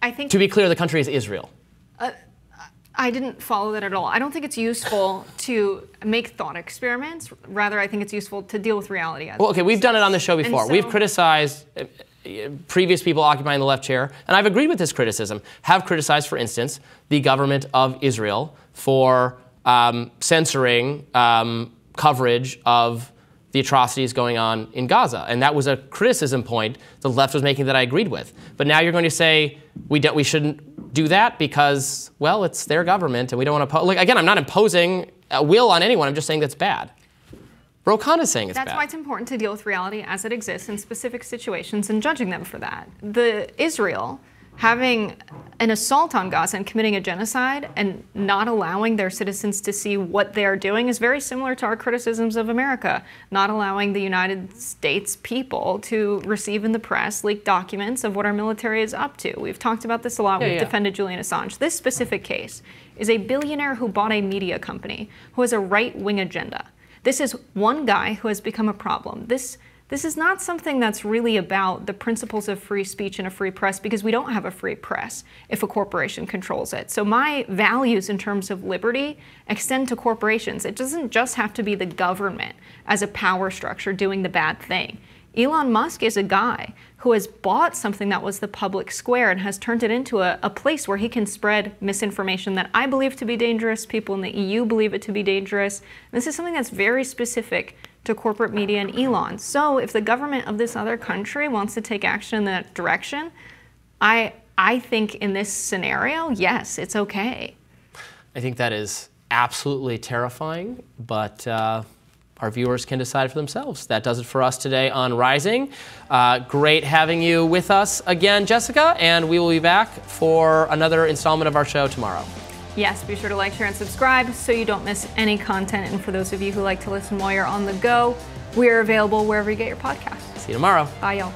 I think, to be clear, the country is Israel. I didn't follow that at all. I don't think it's useful to make thought experiments. Rather, I think it's useful to deal with reality. Well, okay, we've done it on the show before. So, we've criticized previous people occupying the left chair, and I've agreed with this criticism, have criticized, for instance, the government of Israel for censoring coverage of the atrocities going on in Gaza. And that was a criticism point the left was making that I agreed with. But now you're going to say we shouldn't do that because, well, it's their government and we don't want to... Like, again, I'm not imposing a will on anyone. I'm just saying that's bad. Ro Khan is saying it's bad. That's why it's important to deal with reality as it exists in specific situations and judging them for that. Israel having an assault on Gaza and committing a genocide and not allowing their citizens to see what they're doing is very similar to our criticisms of America, not allowing the United States people to receive in the press leaked documents of what our military is up to. We've talked about this a lot. We've defended Julian Assange. This specific case is a billionaire who bought a media company who has a right-wing agenda. This is one guy who has become a problem. This is not something that's really about the principles of free speech and a free press, because we don't have a free press if a corporation controls it. So my values in terms of liberty extend to corporations. It doesn't just have to be the government as a power structure doing the bad thing. Elon Musk is a guy who has bought something that was the public square and has turned it into a place where he can spread misinformation that I believe to be dangerous. People in the EU believe it to be dangerous. And this is something that's very specific to corporate media and Elon. So if the government of this other country wants to take action in that direction, I think in this scenario, yes, it's okay. I think that is absolutely terrifying, but our viewers can decide for themselves. That does it for us today on Rising. Great having you with us again, Jessica, and we will be back for another installment of our show tomorrow. Yes, be sure to like, share, and subscribe so you don't miss any content. And for those of you who like to listen while you're on the go, we are available wherever you get your podcasts. See you tomorrow. Bye, y'all.